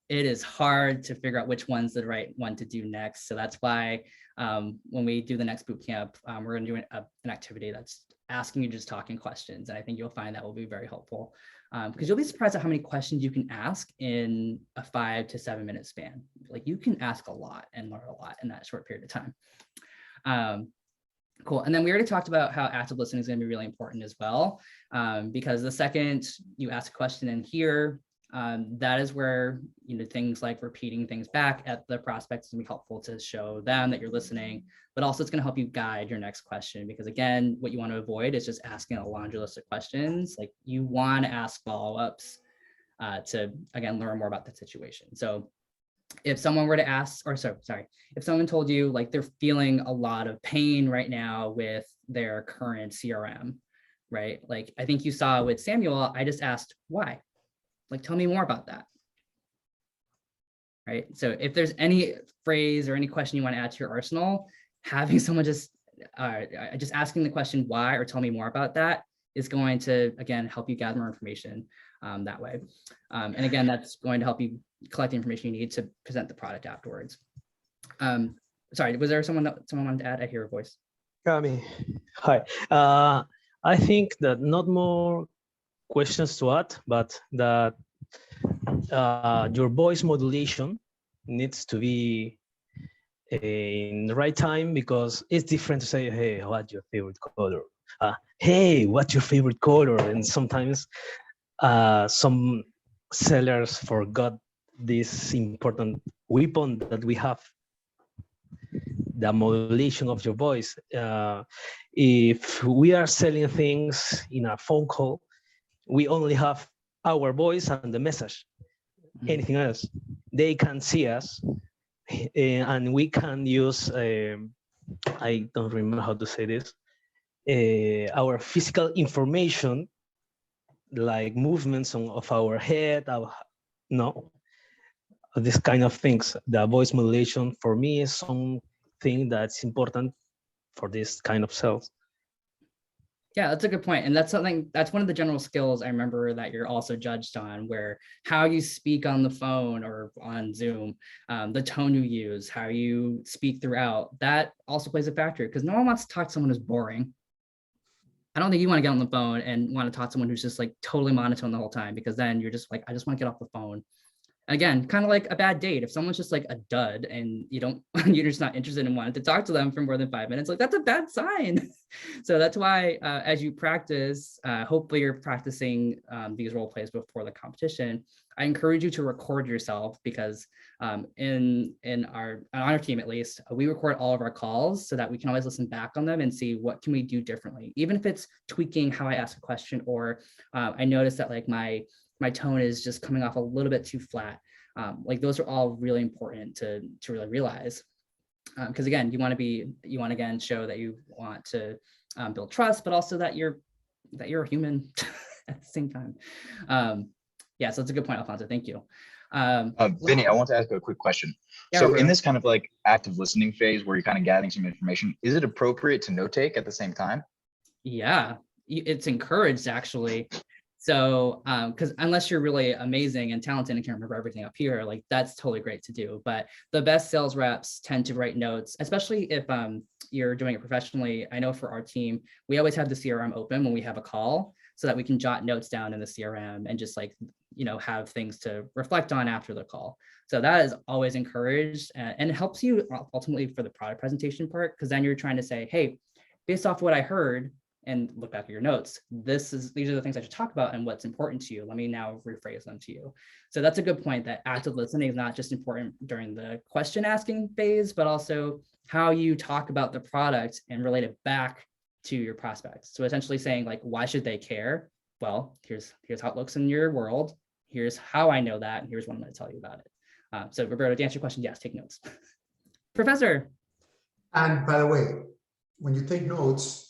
it is hard to figure out which one's the right one to do next. So that's why when we do the next boot camp, we're going to do an activity that's asking you just talking questions. And I think you'll find that will be very helpful because you'll be surprised at how many questions you can ask in a 5 to 7 minute span. Like you can ask a lot and learn a lot in that short period of time. Cool. And then we already talked about how active listening is going to be really important as well, because the second you ask a question in here, that is where, things like repeating things back at the prospect is going to be helpful to show them that you're listening, but also it's going to help you guide your next question. Because again, what you want to avoid is just asking a laundry list of questions. Like you want to ask follow-ups to, again, learn more about the situation. So if someone were to ask, if someone told you like they're feeling a lot of pain right now with their current CRM, right? Like I think you saw with Samuel, I just asked why. Like, tell me more about that. Right. So if there's any phrase or any question you want to add to your arsenal, having someone just asking the question why or tell me more about that is going to, again, help you gather more information that way. And again, that's going to help you collect the information you need to present the product afterwards. Sorry, was there someone wanted to add? I hear a voice. Cami, hi. I think that not more questions to add, but that your voice modulation needs to be in the right time, because it's different to say, hey, what's your favorite color? Hey, what's your favorite color? And sometimes some sellers forgot this important weapon that we have, the modulation of your voice. If we are selling things in a phone call, we only have our voice and the message. Anything else, they can see us, and we can use, I don't remember how to say this, our physical information, like movements of our head, this kind of things. The voice modulation for me is something that's important for this kind of sales. Yeah, that's a good point. And that's one of the general skills I remember that you're also judged on, where how you speak on the phone or on Zoom, the tone you use, how you speak throughout, that also plays a factor, because no one wants to talk to someone who's boring. I don't think you want to get on the phone and want to talk to someone who's just like totally monotone the whole time, because then you're just like, I just want to get off the phone. Again, kind of like a bad date. If someone's just like a dud and you're just not interested in wanting to talk to them for more than 5 minutes, like that's a bad sign. So that's why as you practice, hopefully you're practicing these role plays before the competition. I encourage you to record yourself, because on our team, at least, we record all of our calls so that we can always listen back on them and see what can we do differently, even if it's tweaking how I ask a question, or I noticed that like my tone is just coming off a little bit too flat. Like those are all really important to really realize. Because again, you want to again show that you want to build trust, but also that you're a human at the same time. Yeah, so it's a good point, Alfonso. Thank you. Vinny, I want to ask a quick question. Yeah, so Roberto. In this kind of like active listening phase where you're kind of gathering some information, is it appropriate to note take at the same time? Yeah, it's encouraged actually. So, because unless you're really amazing and talented and can remember everything up here, like that's totally great to do. But the best sales reps tend to write notes, especially if you're doing it professionally. I know for our team, we always have the CRM open when we have a call so that we can jot notes down in the CRM and just like, have things to reflect on after the call. So that is always encouraged, and it helps you ultimately for the product presentation part, because then you're trying to say, hey, based off what I heard, and look back at your notes, these are the things I should talk about and what's important to you. Let me now rephrase them to you. So that's a good point, that active listening is not just important during the question asking phase, but also how you talk about the product and relate it back to your prospects. So essentially saying like, why should they care? Well, here's how it looks in your world. Here's how I know that. And here's what I'm going to tell you about it. So Roberto, to answer your question, yes, take notes. Professor. And by the way, when you take notes,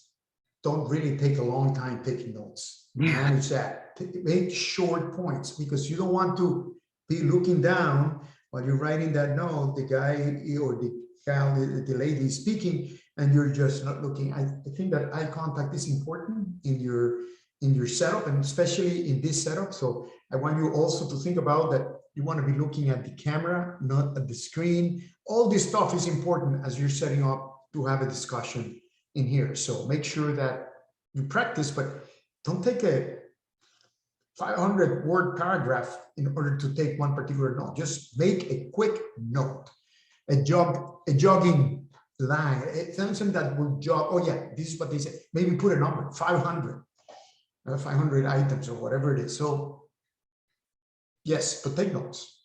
don't really take a long time taking notes. Manage that. Make short points, because you don't want to be looking down while you're writing that note, the guy or the lady is speaking, and you're just not looking. I think that eye contact is important in your setup, and especially in this setup. So I want you also to think about that. You want to be looking at the camera, not at the screen. All this stuff is important as you're setting up to have a discussion in here. So make sure that you practice, but don't take a 500-word paragraph in order to take one particular note. Just make a quick note, a jogging line. It's something that will jog. Oh yeah, this is what they say. Maybe put a number, 500 items or whatever it is. So yes, but take notes.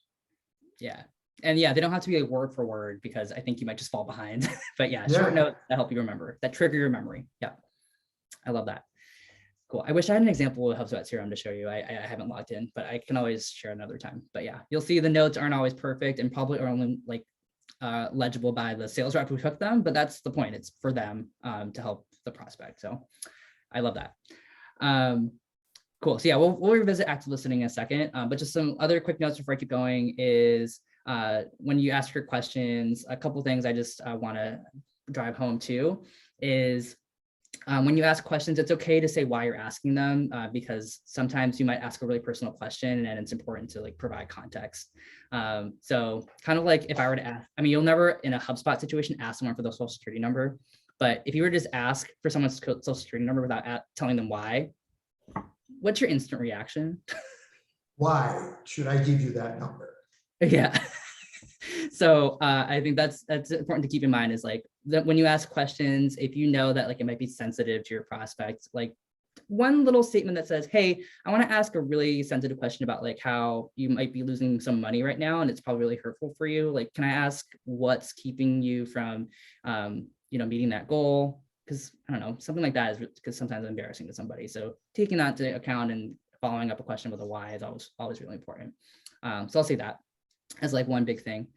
Yeah. And yeah, they don't have to be like word for word because I think you might just fall behind. But yeah, short notes that help you remember, that trigger your memory. Yeah. I love that. Cool. I wish I had an example of HubSpot CRM to show you. I haven't logged in, but I can always share another time. But yeah, you'll see the notes aren't always perfect and probably are only like legible by the sales rep who took them, but that's the point. It's for them to help the prospect. So I love that. Cool. So yeah, we'll revisit active listening in a second, but just some other quick notes before I keep going is when you ask your questions, a couple things I just want to drive home to is when you ask questions, it's okay to say why you're asking them because sometimes you might ask a really personal question and it's important to like provide context. So kind of like if I were to ask, I mean, you'll never in a HubSpot situation ask someone for their social security number, but if you were to just ask for someone's social security number without telling them why, what's your instant reaction? Why should I give you that number? Yeah. So I think that's important to keep in mind is like that when you ask questions, if you know that like it might be sensitive to your prospect, like one little statement that says, hey, I want to ask a really sensitive question about like how you might be losing some money right now and it's probably really hurtful for you. Like, can I ask what's keeping you from, meeting that goal? Because I don't know, something like that is because sometimes embarrassing to somebody. So taking that into account and following up a question with a why is always really important. So I'll say that as like one big thing.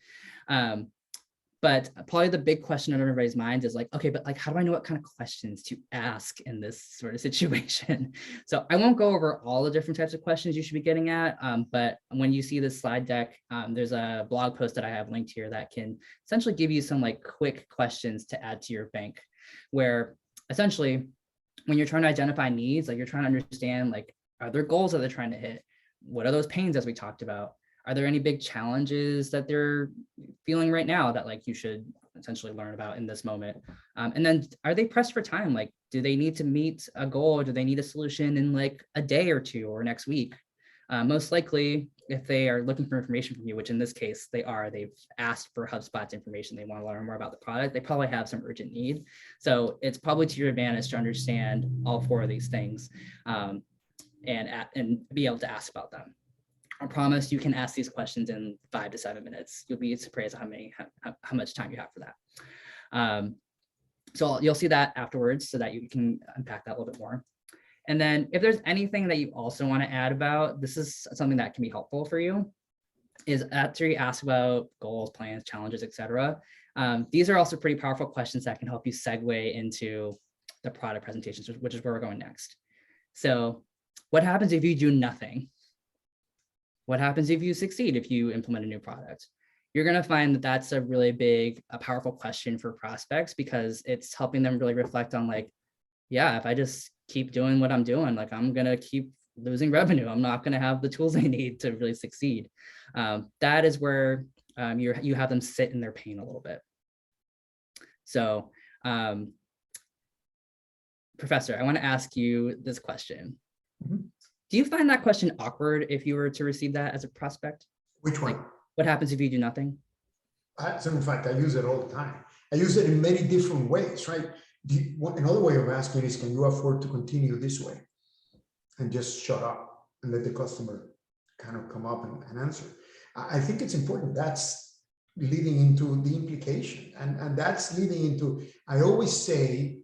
But probably the big question on everybody's mind is like, okay, but like, how do I know what kind of questions to ask in this sort of situation? So I won't go over all the different types of questions you should be getting at, but when you see this slide deck, there's a blog post that I have linked here that can essentially give you some like quick questions to add to your bank, where essentially when you're trying to identify needs, like you're trying to understand like, are there goals that they're trying to hit? What are those pains as we talked about? Are there any big challenges that they're feeling right now that like you should essentially learn about in this moment? And then are they pressed for time? Like, do they need to meet a goal or do they need a solution in like a day or two or next week? Most likely, if they are looking for information from you, which in this case they've asked for HubSpot's information, they want to learn more about the product, they probably have some urgent need. So it's probably to your advantage to understand all four of these things and be able to ask about them. I promise you can ask these questions in 5 to 7 minutes. You'll be surprised at how much time you have for that. So you'll see that afterwards so that you can unpack that a little bit more. And then if there's anything that you also want to add about, this is something that can be helpful for you, is after you ask about goals, plans, challenges, etc. These are also pretty powerful questions that can help you segue into the product presentations, which is where we're going next. So what happens if you do nothing? What happens if you succeed, if you implement a new product? You're going to find that that's a really big, a powerful question for prospects because it's helping them really reflect on like, yeah, if I just keep doing what I'm doing, like I'm going to keep losing revenue. I'm not going to have the tools I need to really succeed. That is where you have them sit in their pain a little bit. So, Professor, I want to ask you this question. Mm-hmm. Do you find that question awkward if you were to receive that as a prospect? Which one? Like, what happens if you do nothing? So in fact, I use it all the time. I use it in many different ways, right? Another way of asking is, can you afford to continue this way? And just shut up and let the customer kind of come up and answer. I think it's important. That's leading into the implication. And that's leading into, I always say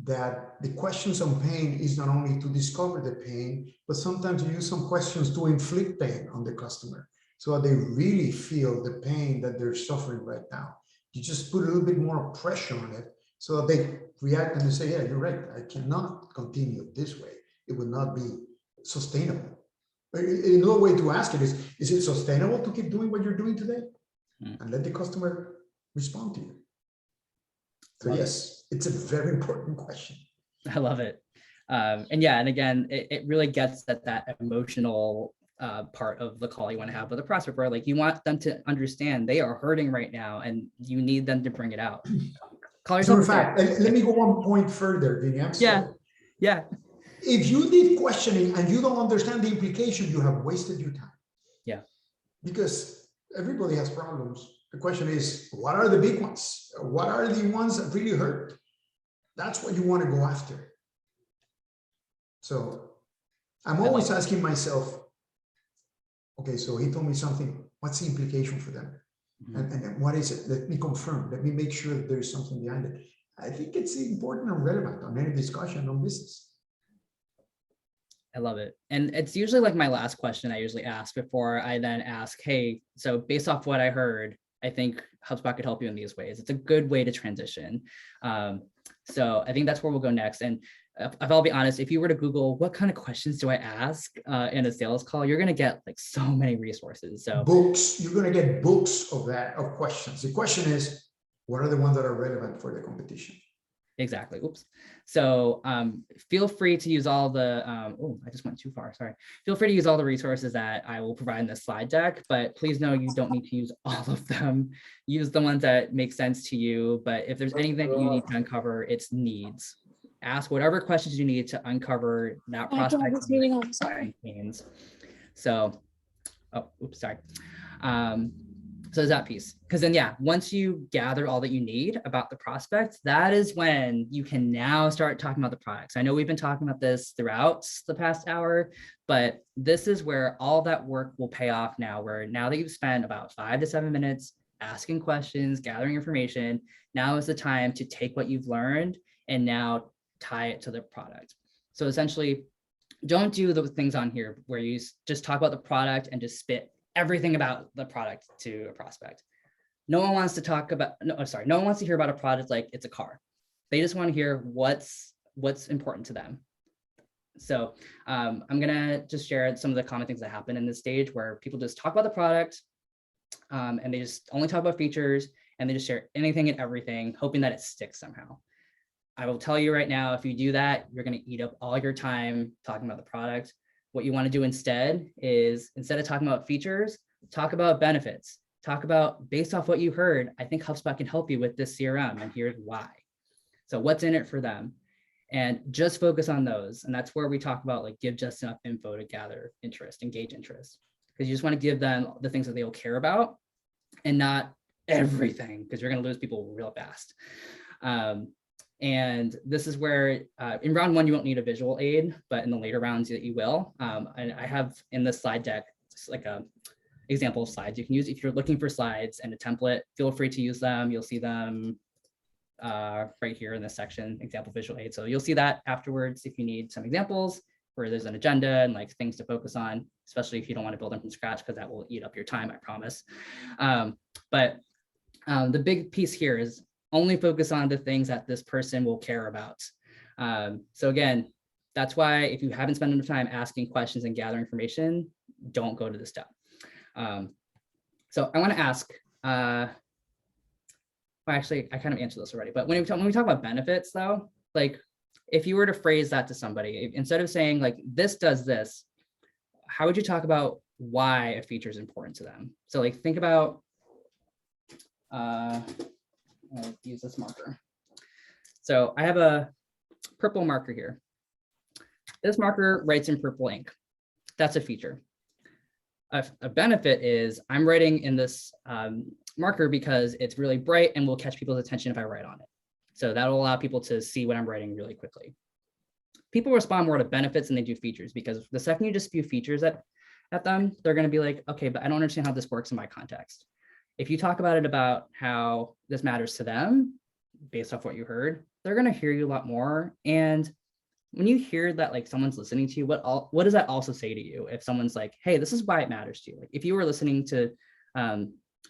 that the questions on pain is not only to discover the pain, but sometimes you use some questions to inflict pain on the customer so that they really feel the pain that they're suffering right now. You just put a little bit more pressure on it so that they react and they say, yeah, you're right, I cannot continue this way. It would not be sustainable. Another way to ask it is it sustainable to keep doing what you're doing today? And let the customer respond to you. So yes, it's a very important question. I love it. And yeah, and again, it really gets at that emotional part of the call you want to have with a prospect where like you want them to understand they are hurting right now and you need them to bring it out. Call yourself. So in fact, let me go one point further, Vinny. I'm sorry. Yeah. Yeah. If you did questioning and you don't understand the implication, you have wasted your time. Yeah. Because everybody has problems. The question is, what are the big ones? What are the ones that really hurt? That's what you want to go after. So I'm always asking myself, okay, so he told me something. What's the implication for them? And what is it? Let me confirm. Let me make sure that there is something behind it. I think it's important and relevant on any discussion on business. I love it. And it's usually like my last question I usually ask before I then ask, hey, so based off what I heard, I think HubSpot could help you in these ways. It's a good way to transition. So I think that's where we'll go next. And if I'll be honest, if you were to Google what kind of questions do I ask in a sales call, you're going to get like so many resources. So books, you're going to get books of questions. The question is, what are the ones that are relevant for the competition? Exactly. Oops. So feel free to use all the, oh, I just went too far. Sorry. Feel free to use all the resources that I will provide in this slide deck, but please know you don't need to use all of them. Use the ones that make sense to you. But if there's anything you need to uncover, it's needs. Ask whatever questions you need to uncover that prospect. So, oh, oops, sorry. So there's that piece. Because then, yeah, once you gather all that you need about the prospect, that is when you can now start talking about the products. I know we've been talking about this throughout the past hour, but this is where all that work will pay off now, where now that you've spent about 5 to 7 minutes asking questions, gathering information, now is the time to take what you've learned and now tie it to the product. So essentially, don't do the things on here where you just talk about the product and just spit everything about the product to a prospect. No one wants to talk about, no one wants to hear about a product like it's a car. They just want to hear what's important to them. So I'm gonna just share some of the common things that happen in this stage where people just talk about the product and they just only talk about features and they just share anything and everything, hoping that it sticks somehow. I will tell you right now, if you do that, you're gonna eat up all your time talking about the product. What you want to do instead is, instead of talking about features, talk about benefits. Talk about, based off what you heard, I think HubSpot can help you with this CRM, and here's why. So what's in it for them? And just focus on those. And that's where we talk about like give just enough info to gather interest, engage interest. Because you just want to give them the things that they will care about and not everything, because you're going to lose people real fast. And this is where in round 1, you won't need a visual aid, but in the later rounds that you will. And I have in this slide deck, just like a example of slides you can use. If you're looking for slides and a template, feel free to use them. You'll see them right here in this section, example visual aid. So you'll see that afterwards if you need some examples where there's an agenda and like things to focus on, especially if you don't want to build them from scratch, because that will eat up your time, I promise. But the big piece here is only focus on the things that this person will care about. So again, that's why if you haven't spent enough time asking questions and gathering information, don't go to this step. So I want to ask, well, actually, I kind of answered this already, but when we talk about benefits though, like if you were to phrase that to somebody, instead of saying like, this does this, how would you talk about why a feature is important to them? So like, think about, I'll use this marker. So I have a purple marker here. This marker writes in purple ink. That's a feature. A benefit is I'm writing in this marker because it's really bright and will catch people's attention if I write on it. So that will allow people to see what I'm writing really quickly. People respond more to benefits than they do features, because the second you just spew features at them, they're going to be like, okay, but I don't understand how this works in my context. If you talk about it about how this matters to them, based off what you heard, they're going to hear you a lot more. And when you hear that like someone's listening to you, what does that also say to you? If someone's like, hey, this is why it matters to you. Like if you were listening to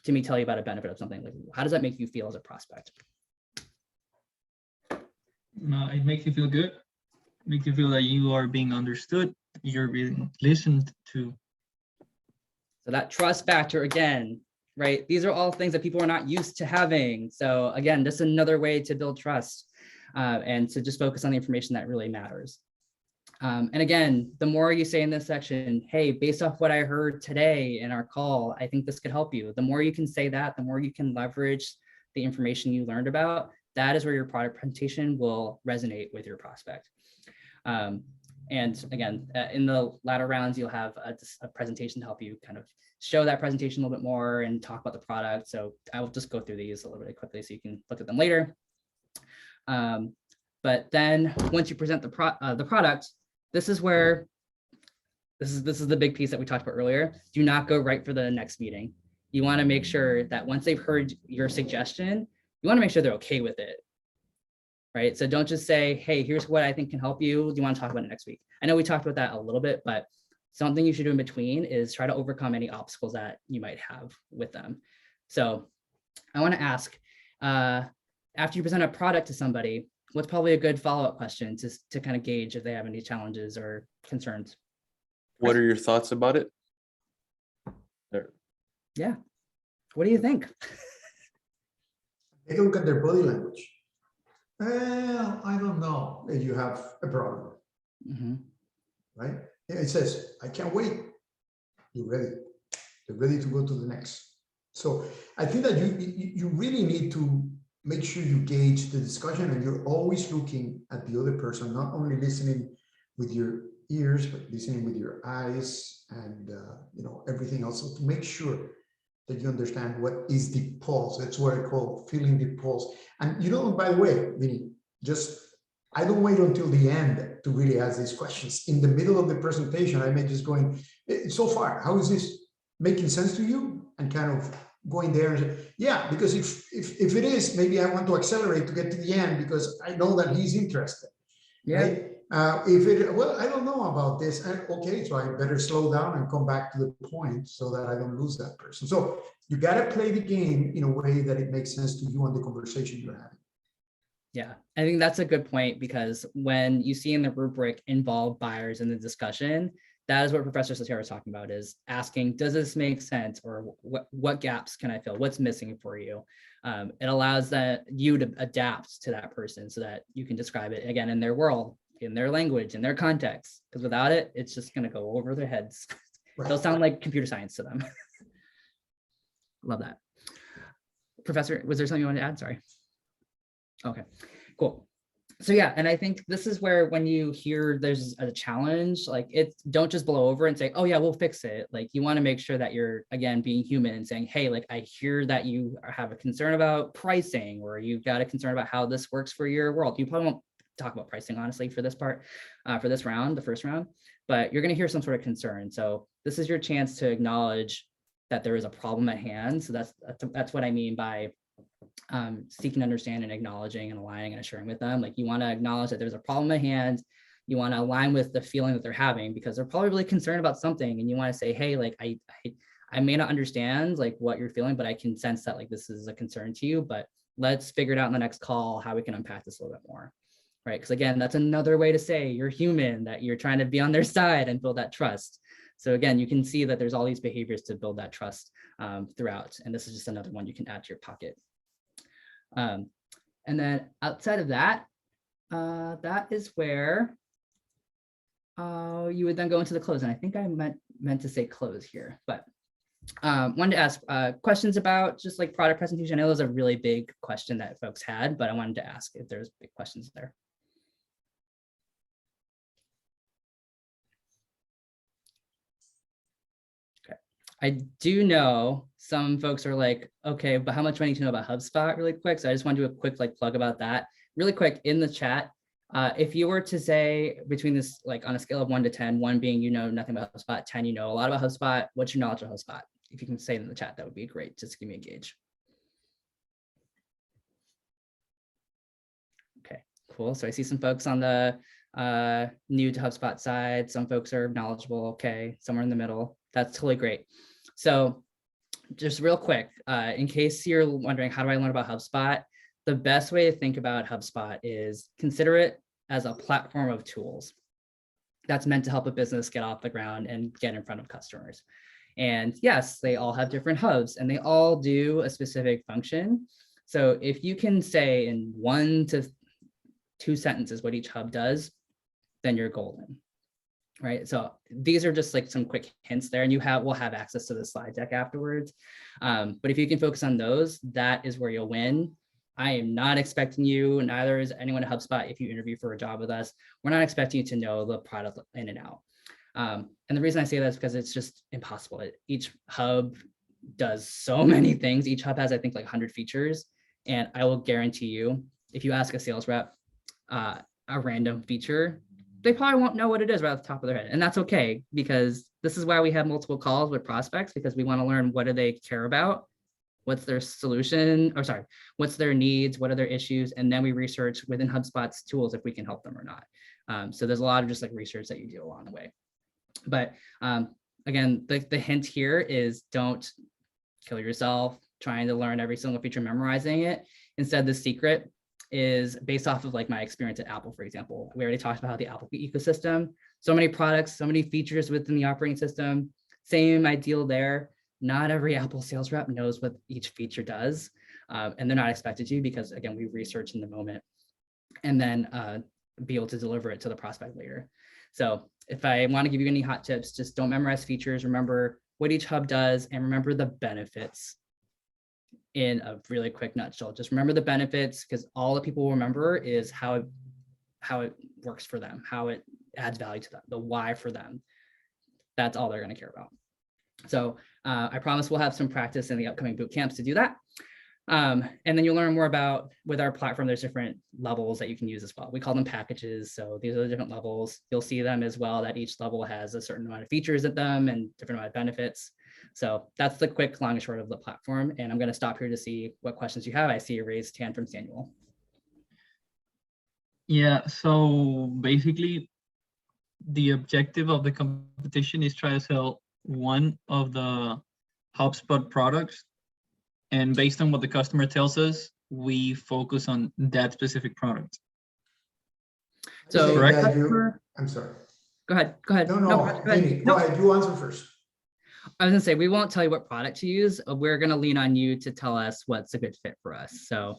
me tell you about a benefit of something, like how does that make you feel as a prospect? It makes you feel good. It makes you feel that you are being understood, you're being listened to. So that trust factor again, right? These are all things that people are not used to having. So again, just another way to build trust and to just focus on the information that really matters. And again, the more you say in this section, hey, based off what I heard today in our call, I think this could help you. The more you can say that, the more you can leverage the information you learned about, that is where your product presentation will resonate with your prospect. And again, in the latter rounds, you'll have a presentation to help you kind of show that presentation a little bit more and talk about the product. So I will just go through these a little bit quickly so you can look at them later. But then once you present the product, this is where this is the big piece that we talked about earlier. Do not go right for the next meeting. You want to make sure that once they've heard your suggestion, you want to make sure they're okay with it. Right? So don't just say, hey, here's what I think can help you. Do you want to talk about it next week? I know we talked about that a little bit, but something you should do in between is try to overcome any obstacles that you might have with them. So I want to ask, after you present a product to somebody, what's probably a good follow-up question to kind of gauge if they have any challenges or concerns? What are your thoughts about it? There. Yeah. What do you think? Take a look at their body language. Well, I don't know if you have a problem, right? It says, I can't wait. You're ready. You're ready to go to the next. So I think that you really need to make sure you gauge the discussion and you're always looking at the other person, not only listening with your ears, but listening with your eyes and everything else. So to make sure that you understand what is the pulse. That's what I call feeling the pulse. And by the way, Vinny, I don't wait until the end to really ask these questions. In the middle of the presentation, I may just go in, so far, how is this making sense to you? And kind of going there and say, yeah, because if it is, maybe I want to accelerate to get to the end because I know that he's interested. Yeah. Right? I don't know about this. Okay, so I better slow down and come back to the point so that I don't lose that person. So you got to play the game in a way that it makes sense to you and the conversation you're having. Yeah, I think that's a good point because when you see in the rubric involve buyers in the discussion, that is what Professor Sotero was talking about, is asking, does this make sense? Or what gaps can I fill? What's missing for you? It allows you to adapt to that person so that you can describe it again in their world, in their language, in their context, because without it, it's just going to go over their heads. Right. It'll sound like computer science to them. Love that. Professor, was there something you wanted to add? Sorry. Okay, cool. So yeah, and I think this is where when you hear there's a challenge, like don't just blow over and say, oh yeah, we'll fix it. Like you want to make sure that you're, again, being human and saying, hey, like I hear that you have a concern about pricing, or you've got a concern about how this works for your world. You probably won't talk about pricing, honestly, for this part, for this round, the first round, but you're going to hear some sort of concern. So this is your chance to acknowledge that there is a problem at hand. So that's what I mean by seeking to understand and acknowledging and aligning and assuring with them. Like you want to acknowledge that there's a problem at hand. You want to align with the feeling that they're having because they're probably really concerned about something. And you want to say, hey, like I may not understand like what you're feeling, but I can sense that like this is a concern to you, but let's figure it out in the next call, how we can unpack this a little bit more. Right. Because again, that's another way to say you're human, that you're trying to be on their side and build that trust. So again, you can see that there's all these behaviors to build that trust throughout. And this is just another one you can add to your pocket. And then outside of that, that is where you would then go into the close. And I think I meant to say close here, but wanted to ask questions about just like product presentation. I know it was a really big question that folks had, but I wanted to ask if there's big questions there. I do know some folks are like, okay, but how much do I need to know about HubSpot really quick? So I just want to do a quick like plug about that really quick in the chat. If you were to say between this, like on a scale of 1 to 10, 1 being you know nothing about HubSpot, 10 you know a lot about HubSpot, what's your knowledge of HubSpot? If you can say it in the chat, that would be great. Just give me a gauge. Okay, cool. So I see some folks on the new to HubSpot side. Some folks are knowledgeable. Okay, somewhere in the middle. That's totally great. So just real quick, in case you're wondering, how do I learn about HubSpot? The best way to think about HubSpot is consider it as a platform of tools that's meant to help a business get off the ground and get in front of customers. And yes, they all have different hubs and they all do a specific function. So if you can say in 1 to 2 sentences what each hub does, then you're golden. Right. So these are just like some quick hints there, and we'll have access to the slide deck afterwards. But if you can focus on those, that is where you'll win. I am not expecting you, neither is anyone at HubSpot if you interview for a job with us. We're not expecting you to know the product in and out. And the reason I say that is because it's just impossible. Each hub does so many things. Each hub has, I think, like 100 features. And I will guarantee you, if you ask a sales rep a random feature, they probably won't know what it is right off the top of their head. And that's okay, because this is why we have multiple calls with prospects, because we want to learn what do they care about, what's their solution, or sorry, what's their needs, what are their issues, and then we research within HubSpot's tools if we can help them or not. So there's a lot of just like research that you do along the way. But again, the hint here is don't kill yourself trying to learn every single feature, memorizing it. Instead, the secret is based off of like my experience at Apple, for example. We already talked about the Apple ecosystem, so many products, so many features within the operating system, same ideal there. Not every Apple sales rep knows what each feature does, and they're not expected to, because again, we research in the moment and then be able to deliver it to the prospect later. So if I want to give you any hot tips, just don't memorize features, remember what each hub does, and remember the benefits in a really quick nutshell. Just remember the benefits, because all that people will remember is how it works for them, how it adds value to them, the why for them. That's all they're going to care about. So I promise we'll have some practice in the upcoming boot camps to do that. And then you'll learn more about, with our platform, there's different levels that you can use as well. We call them packages. So these are the different levels. You'll see them as well, that each level has a certain amount of features at them and different amount of benefits. So that's the quick, long and short of the platform. And I'm going to stop here to see what questions you have. I see a raised hand from Samuel. Yeah, so basically the objective of the competition is try to sell one of the HubSpot products. And based on what the customer tells us, we focus on that specific product. So, correct? I'm sorry. Go ahead. No, go ahead. Vinny, go ahead. You answer first. I was gonna say, we won't tell you what product to use. We're gonna lean on you to tell us what's a good fit for us. So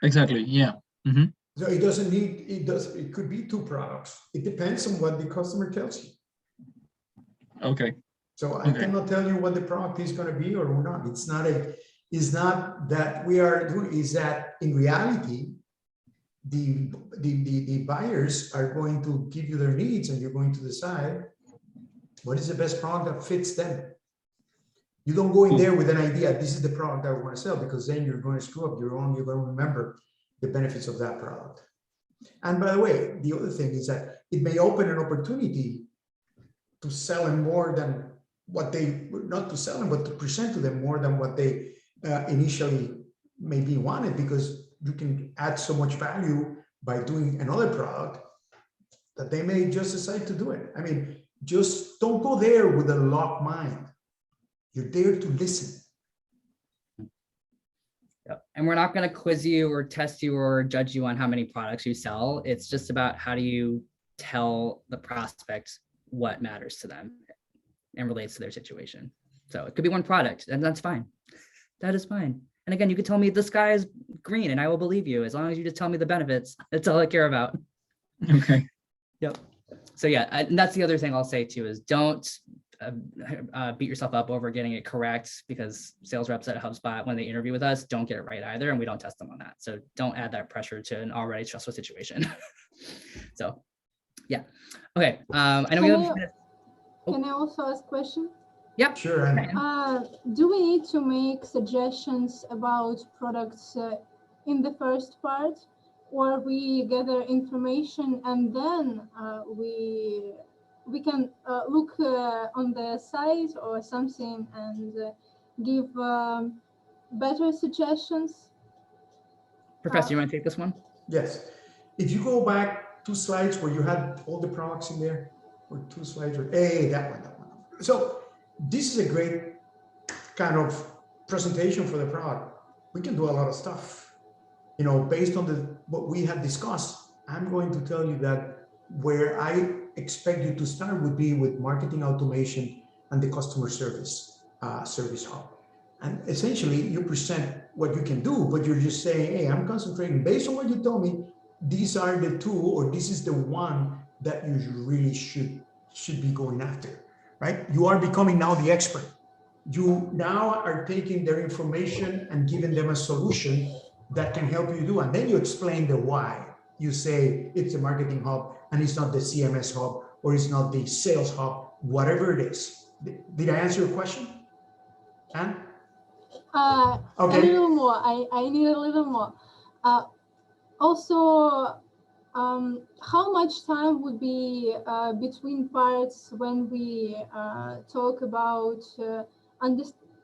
exactly, yeah. Mm-hmm. So it doesn't need, it could be two products. It depends on what the customer tells you. Okay. So I cannot tell you what the product is going to be or not. It's not that we are doing, is that in reality, the buyers are going to give you their needs, and you're going to decide what is the best product that fits them. You don't go in there with an idea, this is the product I want to sell, because then you're going to screw up your own, you're going to remember the benefits of that product. And by the way, the other thing is that it may open an opportunity to sell them more than what they, not to sell them, but to present to them more than what they initially maybe wanted, because you can add so much value by doing another product that they may just decide to do it. I mean, just don't go there with a locked mind. You're there to listen. Yep. And we're not going to quiz you or test you or judge you on how many products you sell. It's just about how do you tell the prospect what matters to them and relates to their situation. So it could be one product, and that's fine. That is fine. And again, you could tell me the sky is green and I will believe you, as long as you just tell me the benefits. That's all I care about. Okay. Yep. So yeah, and that's the other thing I'll say too, is don't beat yourself up over getting it correct, because sales reps at HubSpot, when they interview with us, don't get it right either, and we don't test them on that. So don't add that pressure to an already stressful situation. So yeah. Okay. I know we have. Can I also ask a question? Yep. Sure. Do we need to make suggestions about products in the first part, or we gather information and then we can look on the site or something and give better suggestions? Professor, you want to take this one? Yes. If you go back 2 slides where you had all the products in there, or 2 slides, or that one. So this is a great kind of presentation for the product. We can do a lot of stuff, you know, based on what we have discussed. I'm going to tell you that where I expect you to start would be with marketing automation and the customer service hub. And essentially you present what you can do, but you're just saying, hey, I'm concentrating based on what you told me. These are the 2, or this is the one that you really should be going after, right? You are becoming now the expert. You now are taking their information and giving them a solution that can help you do. And then you explain the why. You say it's a marketing hub and it's not the CMS hub or it's not the sales hub, whatever it is. Did I answer your question, Anne? A little more. I need a little more. Also, how much time would be between parts when we talk about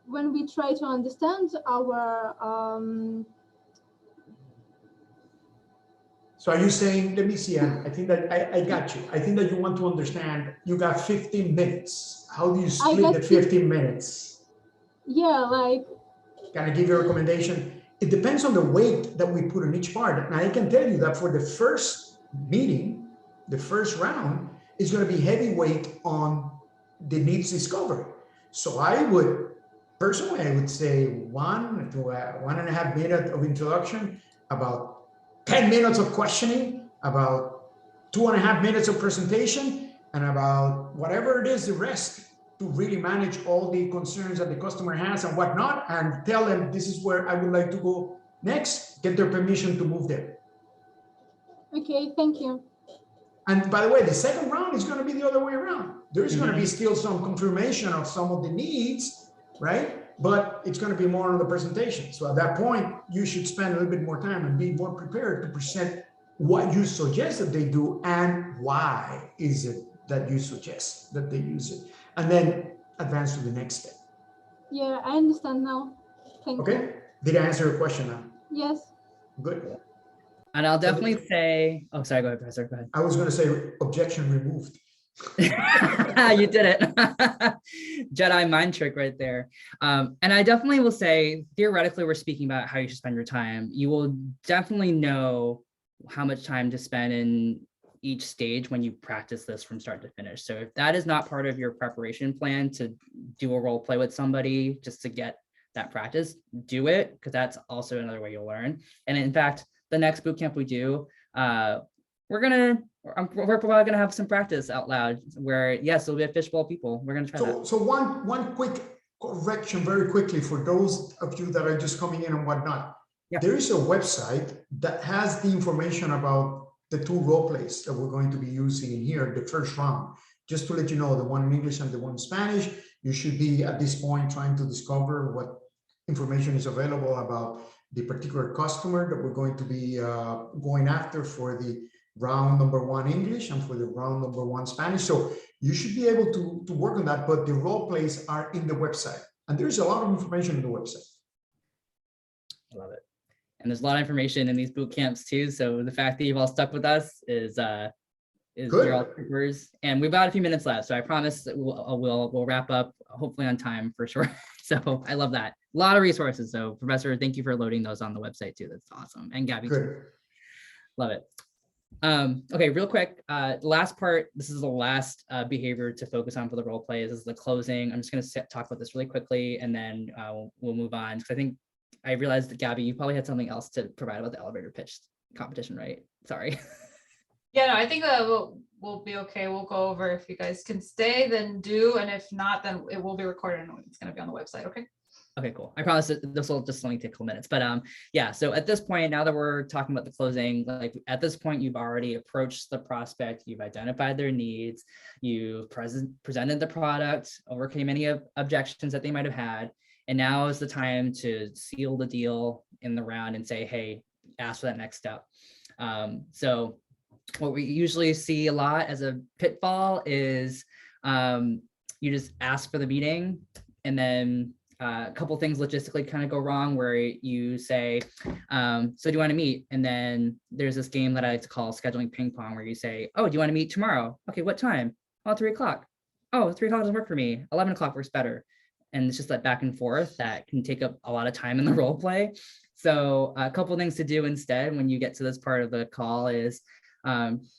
when we try to understand our So are you saying, let me see, Anne, I think that I got you. I think that you want to understand, you got 15 minutes. How do you split the 15 minutes? Yeah, like. Can I give you a recommendation? It depends on the weight that we put in each part. And I can tell you that for the first meeting, the first round, is going to be heavy weight on the needs discovery. So I would, personally, I would say 1 to 1.5 minutes of introduction, about 10 minutes of questioning, about 2.5 minutes of presentation, and about whatever it is, the rest, to really manage all the concerns that the customer has and whatnot, and tell them this is where I would like to go next, get their permission to move there. Okay, thank you. And by the way, the second round is going to be the other way around. There's going to be still some confirmation of some of the needs, right? But it's going to be more on the presentation. So at that point, you should spend a little bit more time and be more prepared to present what you suggest that they do and why is it that you suggest that they use it. And then advance to the next step. Yeah, I understand now. Thank you. Okay. Did I answer your question now? Yes. Good. And I'll definitely say, oh, sorry, go ahead, Professor, go ahead. I was going to say objection removed. You did it. Jedi mind trick right there. And I definitely will say, theoretically, we're speaking about how you should spend your time. You will definitely know how much time to spend in each stage when you practice this from start to finish. So if that is not part of your preparation plan to do a role play with somebody just to get that practice, do it, because that's also another way you'll learn. And in fact, the next boot camp we do, we're probably gonna have some practice out loud where, yes, it'll be a fishbowl of people. We're gonna try that. So one quick correction very quickly for those of you that are just coming in and whatnot. Yeah. There is a website that has the information about the 2 role plays that we're going to be using in here, the first round. Just to let you know, the one in English and the one in Spanish, you should be at this point trying to discover what information is available about the particular customer that we're going to be going after for the round number 1 English and for the round number 1 Spanish. So you should be able to work on that, but the role plays are in the website. And there's a lot of information in the website. I love it. And there's a lot of information in these boot camps too. So the fact that you've all stuck with us is you're all troopers. And we've got a few minutes left. So I promise that we'll wrap up hopefully on time for sure. So I love that. A lot of resources. So Professor, thank you for loading those on the website too. That's awesome. And Gabby too. Love it. Okay, real quick, last part, this is the last behavior to focus on for the role play. This is the closing. I'm just going to talk about this really quickly and then we'll move on, because I think I realized that Gabby, you probably had something else to provide about the elevator pitch competition, right? Sorry. Yeah, no, I think we'll be okay. We'll go over. If you guys can stay, then do, and if not, then it will be recorded and it's going to be on the website. Okay. Okay, cool. I promise that this will just only take a couple minutes, but yeah. So at this point, now that we're talking about the closing, like at this point, you've already approached the prospect, you've identified their needs, you've presented the product, overcame any objections that they might have had, and now is the time to seal the deal in the round and say, hey, ask for that next step. So what we usually see a lot as a pitfall is you just ask for the meeting, and then a couple things logistically kind of go wrong where you say, so do you want to meet? And then there's this game that I like to call scheduling ping pong, where you say, oh, do you want to meet tomorrow? Okay, what time? Oh, 3 o'clock. Oh, 3 o'clock doesn't work for me. 11 o'clock works better. And it's just that back and forth that can take up a lot of time in the role play. So a couple things to do instead when you get to this part of the call is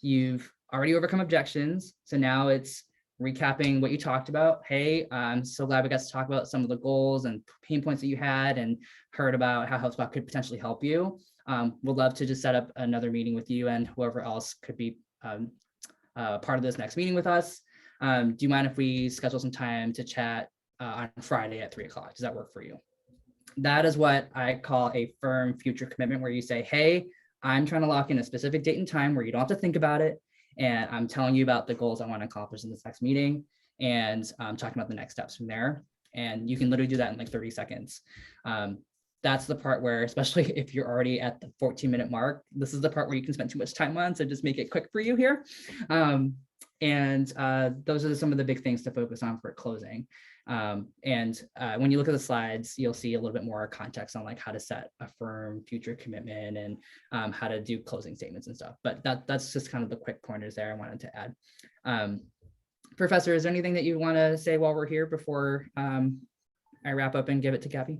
you've already overcome objections. So now it's recapping what you talked about. Hey, I'm so glad we got to talk about some of the goals and pain points that you had and heard about how HubSpot could potentially help you. We'd love to just set up another meeting with you and whoever else could be part of this next meeting with us. Do you mind if we schedule some time to chat on Friday at 3 o'clock? Does that work for you? That is what I call a firm future commitment, where you say, hey, I'm trying to lock in a specific date and time where you don't have to think about it. And I'm telling you about the goals I want to accomplish in this next meeting, and I'm talking about the next steps from there. And you can literally do that in like 30 seconds. That's the part where, especially if you're already at the 14-minute mark, this is the part where you can spend too much time on. So just make it quick for you here. Those are some of the big things to focus on for closing. When you look at the slides, you'll see a little bit more context on like how to set a firm future commitment and how to do closing statements and stuff. But that's just kind of the quick pointers there I wanted to add. Professor, is there anything that you want to say while we're here before I wrap up and give it to Gabby?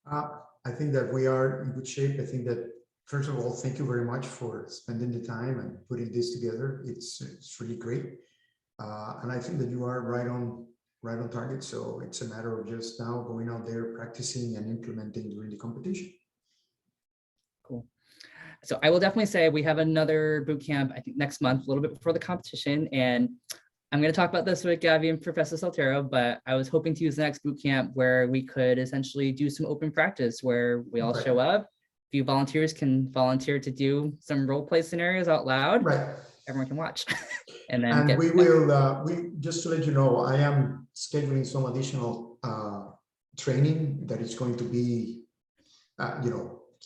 I think that we are in good shape. I think that, first of all, thank you very much for spending the time and putting this together. It's really great. And I think that you are right on target. So it's a matter of just now going out there, practicing and implementing during the competition. Cool. So I will definitely say we have another boot camp, I think next month, a little bit before the competition. And I'm going to talk about this with Gabby and Professor Soltero, but I was hoping to use the next boot camp where we could essentially do some open practice where we all show up. A few volunteers can volunteer to do some role play scenarios out loud. Right. Everyone can watch. And we will, just to let you know, I am scheduling some additional training that is going to be,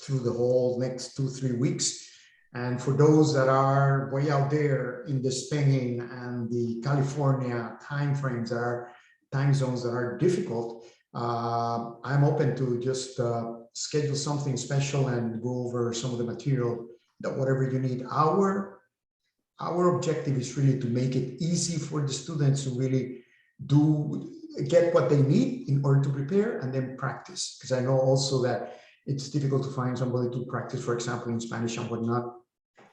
through the whole next 2-3 weeks. And for those that are way out there in the Spain and the California time zones that are difficult, I'm open to just schedule something special and go over some of the material that whatever you need. Our objective is really to make it easy for the students to really get what they need in order to prepare and then practice. Because I know also that it's difficult to find somebody to practice, for example, in Spanish and whatnot.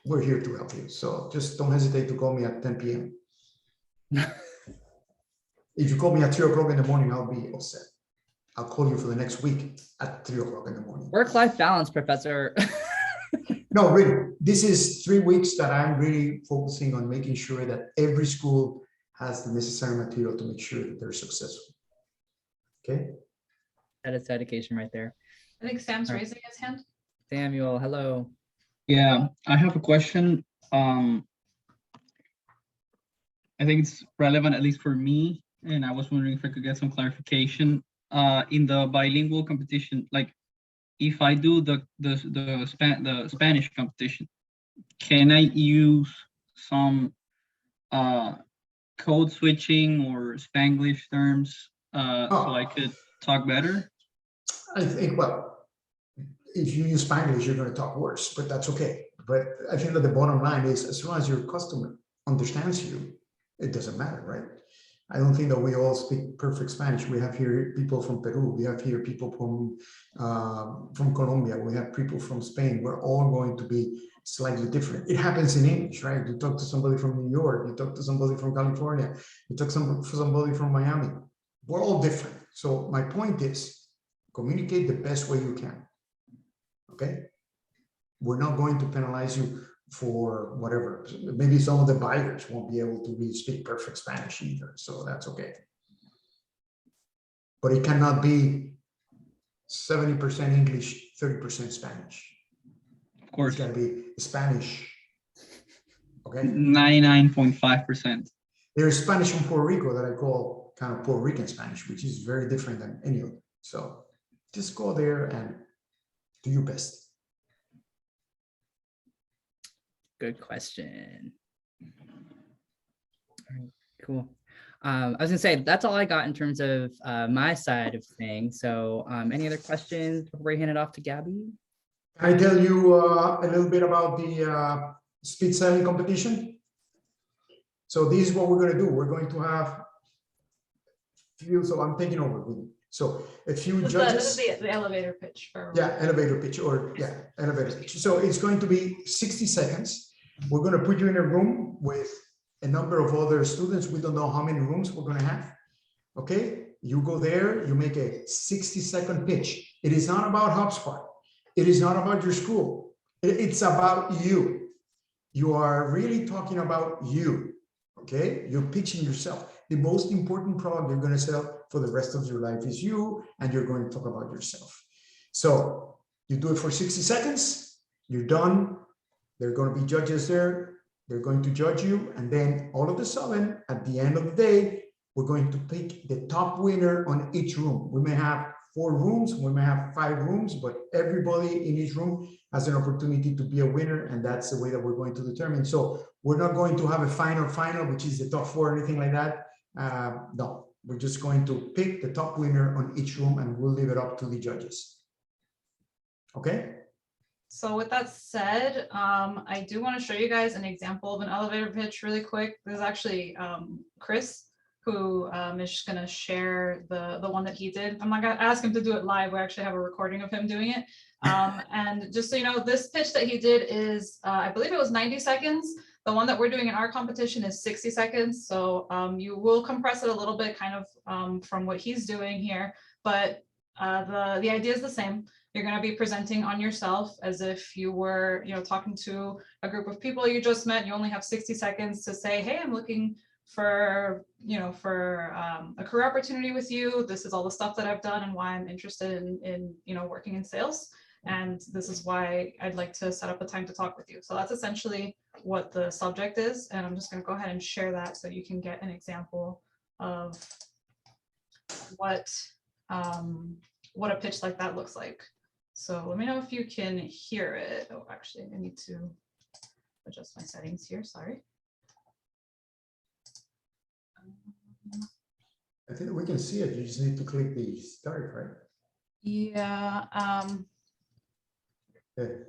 We're here to help you. So just don't hesitate to call me at 10 p.m. If you call me at 3 o'clock in the morning, I'll be upset. I'll call you for the next week at 3 o'clock in the morning. Work-life balance, Professor. No, really, this is 3 weeks that I'm really focusing on making sure that every school has the necessary material to make sure that they're successful. Okay. That is dedication right there. I think Sam's raising his hand. Samuel, hello. Yeah, I have a question. I think it's relevant, at least for me, and I was wondering if I could get some clarification. In the bilingual competition, like if I do the Spanish competition, can I use some code switching or Spanglish terms so I could talk better? I think, well, if you use Spanglish, you're going to talk worse, but that's okay. But I think that the bottom line is, as long as your customer understands you, it doesn't matter, right? I don't think that we all speak perfect Spanish. We have here people from Peru. We have here people from Colombia. We have people from Spain. We're all going to be slightly different. It happens in English, right? You talk to somebody from New York. You talk to somebody from California. You talk to somebody from Miami. We're all different. So my point is, communicate the best way you can. Okay, we're not going to penalize you for whatever. Maybe some of the buyers won't be able to really speak perfect Spanish either, so that's okay. But it cannot be 70% English, 30% Spanish. Of course, it's got to be Spanish. Okay, 99.5%. There's Spanish from Puerto Rico that I call kind of Puerto Rican Spanish, which is very different than any of them. So just go there and do your best. Good question. All right, cool. I was gonna say that's all I got in terms of my side of things. So any other questions before we hand it off to Gabby? Can I tell you a little bit about the speed selling competition? So this is what we're going to do. We're going to have so I'm taking over. So a few judges. This is the elevator pitch. Elevator pitch elevator pitch. So it's going to be 60 seconds. We're going to put you in a room with a number of other students. We don't know how many rooms we're going to have. Okay, you go there, you make a 60-second pitch. It is not about HubSpot. It is not about your school. It's about you. You are really talking about you. Okay, you're pitching yourself. The most important product you're going to sell for the rest of your life is you, and you're going to talk about yourself. So you do it for 60 seconds, you're done. There are going to be judges there. They're going to judge you. And then all of a sudden, at the end of the day, we're going to pick the top winner on each room. We may have 4 rooms, we may have 5 rooms, but everybody in each room has an opportunity to be a winner, and that's the way that we're going to determine. So we're not going to have a final, which is the top 4 or anything like that. No, we're just going to pick the top winner on each room, and we'll leave it up to the judges. Okay? So with that said, I do want to show you guys an example of an elevator pitch really quick. This is actually Chris, who is just going to share the one that he did. I'm not going to ask him to do it live. We actually have a recording of him doing it. And just so you know, this pitch that he did is, I believe it was 90 seconds. The one that we're doing in our competition is 60 seconds. So you will compress it a little bit kind of from what he's doing here, but the idea is the same. You're going to be presenting on yourself as if you were, talking to a group of people you just met. You only have 60 seconds to say, hey, I'm looking for a career opportunity with you. This is all the stuff that I've done and why I'm interested in working in sales. And this is why I'd like to set up a time to talk with you. So that's essentially what the subject is. And I'm just going to go ahead and share that so you can get an example of what a pitch like that looks like. So let me know if you can hear it. Oh, actually, I need to adjust my settings here. Sorry. I think we can see it. You just need to click the start, right? Yeah. Can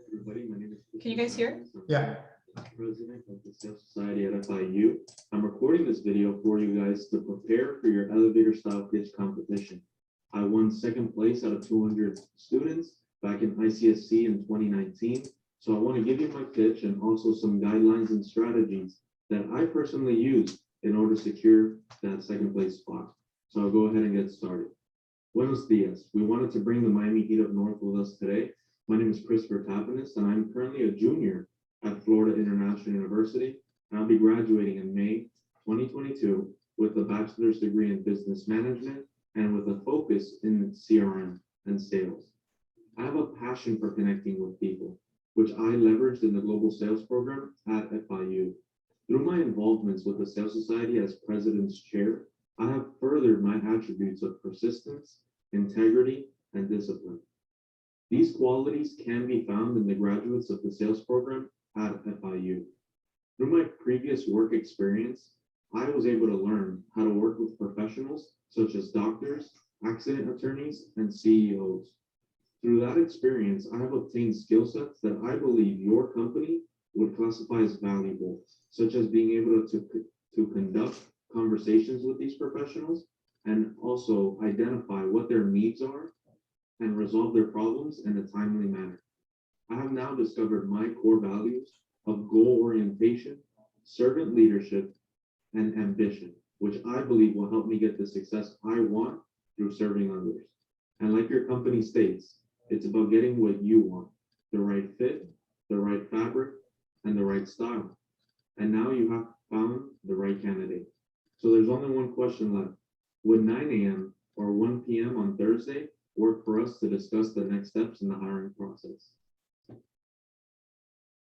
you guys hear? Yeah. President of the Sales Society at FIU. I'm recording this video for you guys to prepare for your elevator style pitch competition. I won 2nd place out of 200 students back in ICSC in 2019. So I want to give you my pitch and also some guidelines and strategies that I personally use in order to secure that 2nd place spot. So I'll go ahead and get started. Buenos dias. We wanted to bring the Miami Heat up north with us today. My name is Christopher Tapinis, and I'm currently a junior at Florida International University, and I'll be graduating in May 2022 with a bachelor's degree in business management and with a focus in CRM and sales. I have a passion for connecting with people, which I leveraged in the global sales program at FIU. Through my involvements with the Sales Society as president's chair, I have furthered my attributes of persistence, integrity, and discipline. These qualities can be found in the graduates of the sales program at FIU. Through my previous work experience, I was able to learn how to work with professionals such as doctors, accident attorneys, and CEOs. Through that experience, I have obtained skill sets that I believe your company would classify as valuable, such as being able to conduct conversations with these professionals and also identify what their needs are and resolve their problems in a timely manner. I have now discovered my core values of goal orientation, servant leadership, and ambition, which I believe will help me get the success I want through serving others. And like your company states, it's about getting what you want, the right fit, the right fabric, and the right style. And now you have found the right candidate. So there's only one question left. Would 9 a.m. or 1 p.m. on Thursday work for us to discuss the next steps in the hiring process?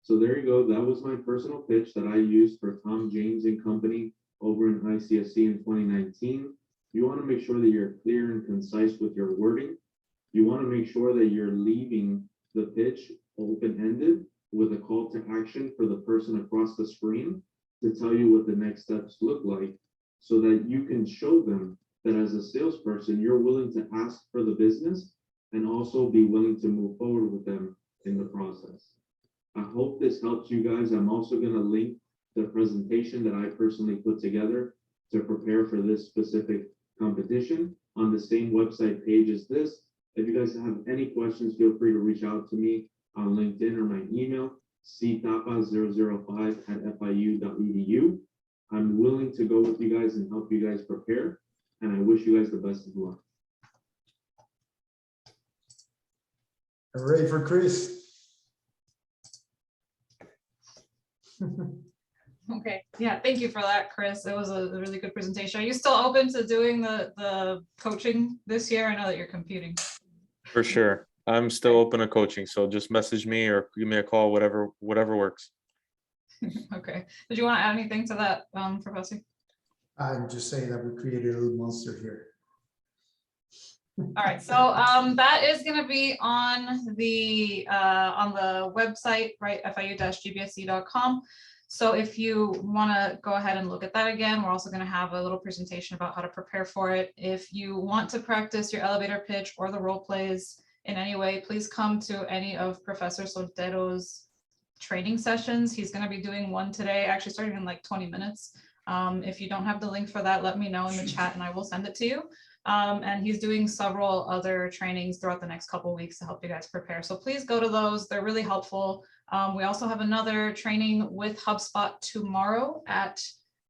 So there you go. That was my personal pitch that I used for Tom James and Company over in ICSC in 2019. You want to make sure that you're clear and concise with your wording. You want to make sure that you're leaving the pitch open-ended with a call to action for the person across the screen to tell you what the next steps look like so that you can show them that as a salesperson, you're willing to ask for the business and also be willing to move forward with them in the process. I hope this helps you guys. I'm also going to link the presentation that I personally put together to prepare for this specific competition on the same website page as this. If you guys have any questions, feel free to reach out to me on LinkedIn or my email, ctapa005@fiu.edu. I'm willing to go with you guys and help you guys prepare, and I wish you guys the best of luck. Hooray for Chris. Okay, yeah, thank you for that, Chris. It was a really good presentation. Are you still open to doing the coaching this year? I know that you're competing. For sure. I'm still open to coaching, so just message me or give me a call, whatever works. Okay. Did you want to add anything to that, Professor? I'm just saying that we created a little monster here. All right, so that is going to be on the website, right? FIU-gbsc.com. So if you want to go ahead and look at that again, we're also going to have a little presentation about how to prepare for it. If you want to practice your elevator pitch or the role plays in any way, please come to any of Professor Soltero's training sessions. He's going to be doing one today, actually starting in like 20 minutes. If you don't have the link for that, let me know in the chat and I will send it to you. And he's doing several other trainings throughout the next couple of weeks to help you guys prepare. So please go to those. They're really helpful. We also have another training with HubSpot tomorrow at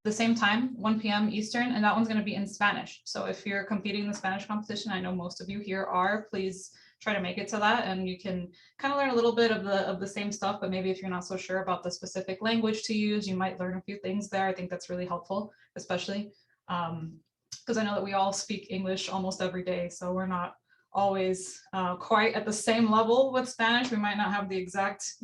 the same time, 1 p.m. Eastern, and that one's going to be in Spanish. So if you're competing in the Spanish competition, I know most of you here are, please try to make it to that, and you can kind of learn a little bit of the same stuff, but maybe if you're not so sure about the specific language to use, you might learn a few things there. I think that's really helpful, especially because I know that we all speak English almost every day, so we're not always quite at the same level with Spanish. We might not have the exact,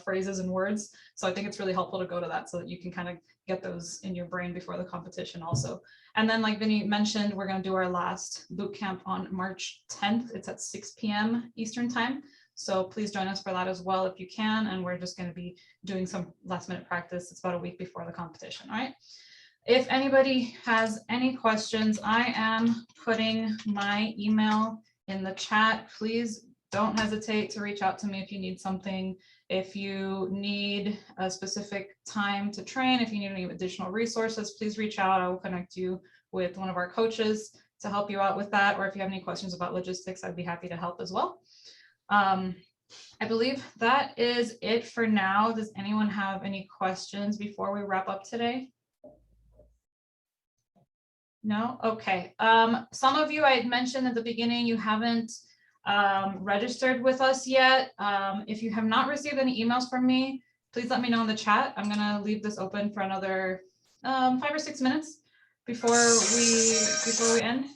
phrases and words. So I think it's really helpful to go to that so that you can kind of get those in your brain before the competition also. And then like Vinny mentioned, we're going to do our last boot camp on March 10th. It's at 6 p.m. Eastern time. So please join us for that as well if you can. And we're just going to be doing some last minute practice. It's about a week before the competition. All right. If anybody has any questions, I am putting my email in the chat. Please don't hesitate to reach out to me if you need something. If you need a specific time to train, if you need any additional resources, please reach out. I will connect you with one of our coaches to help you out with that. Or if you have any questions about logistics, I'd be happy to help as well. I believe that is it for now. Does anyone have any questions before we wrap up today? No? Okay. Some of you, I had mentioned at the beginning, you haven't registered with us yet. If you have not received any emails from me, please let me know in the chat. I'm going to leave this open for another 5 or 6 minutes before we end.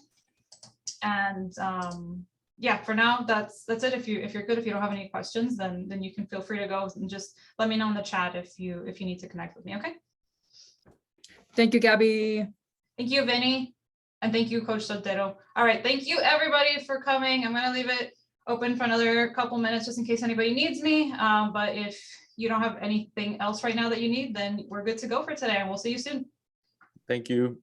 And yeah, for now, that's it. If you're good, if you don't have any questions, then you can feel free to go and just let me know in the chat if you need to connect with me. Okay. Thank you, Gabby. Thank you, Vinny. And thank you, Coach Soltero. All right. Thank you, everybody, for coming. I'm going to leave it open for another couple minutes just in case anybody needs me. But if you don't have anything else right now that you need, then we're good to go for today. And we'll see you soon. Thank you.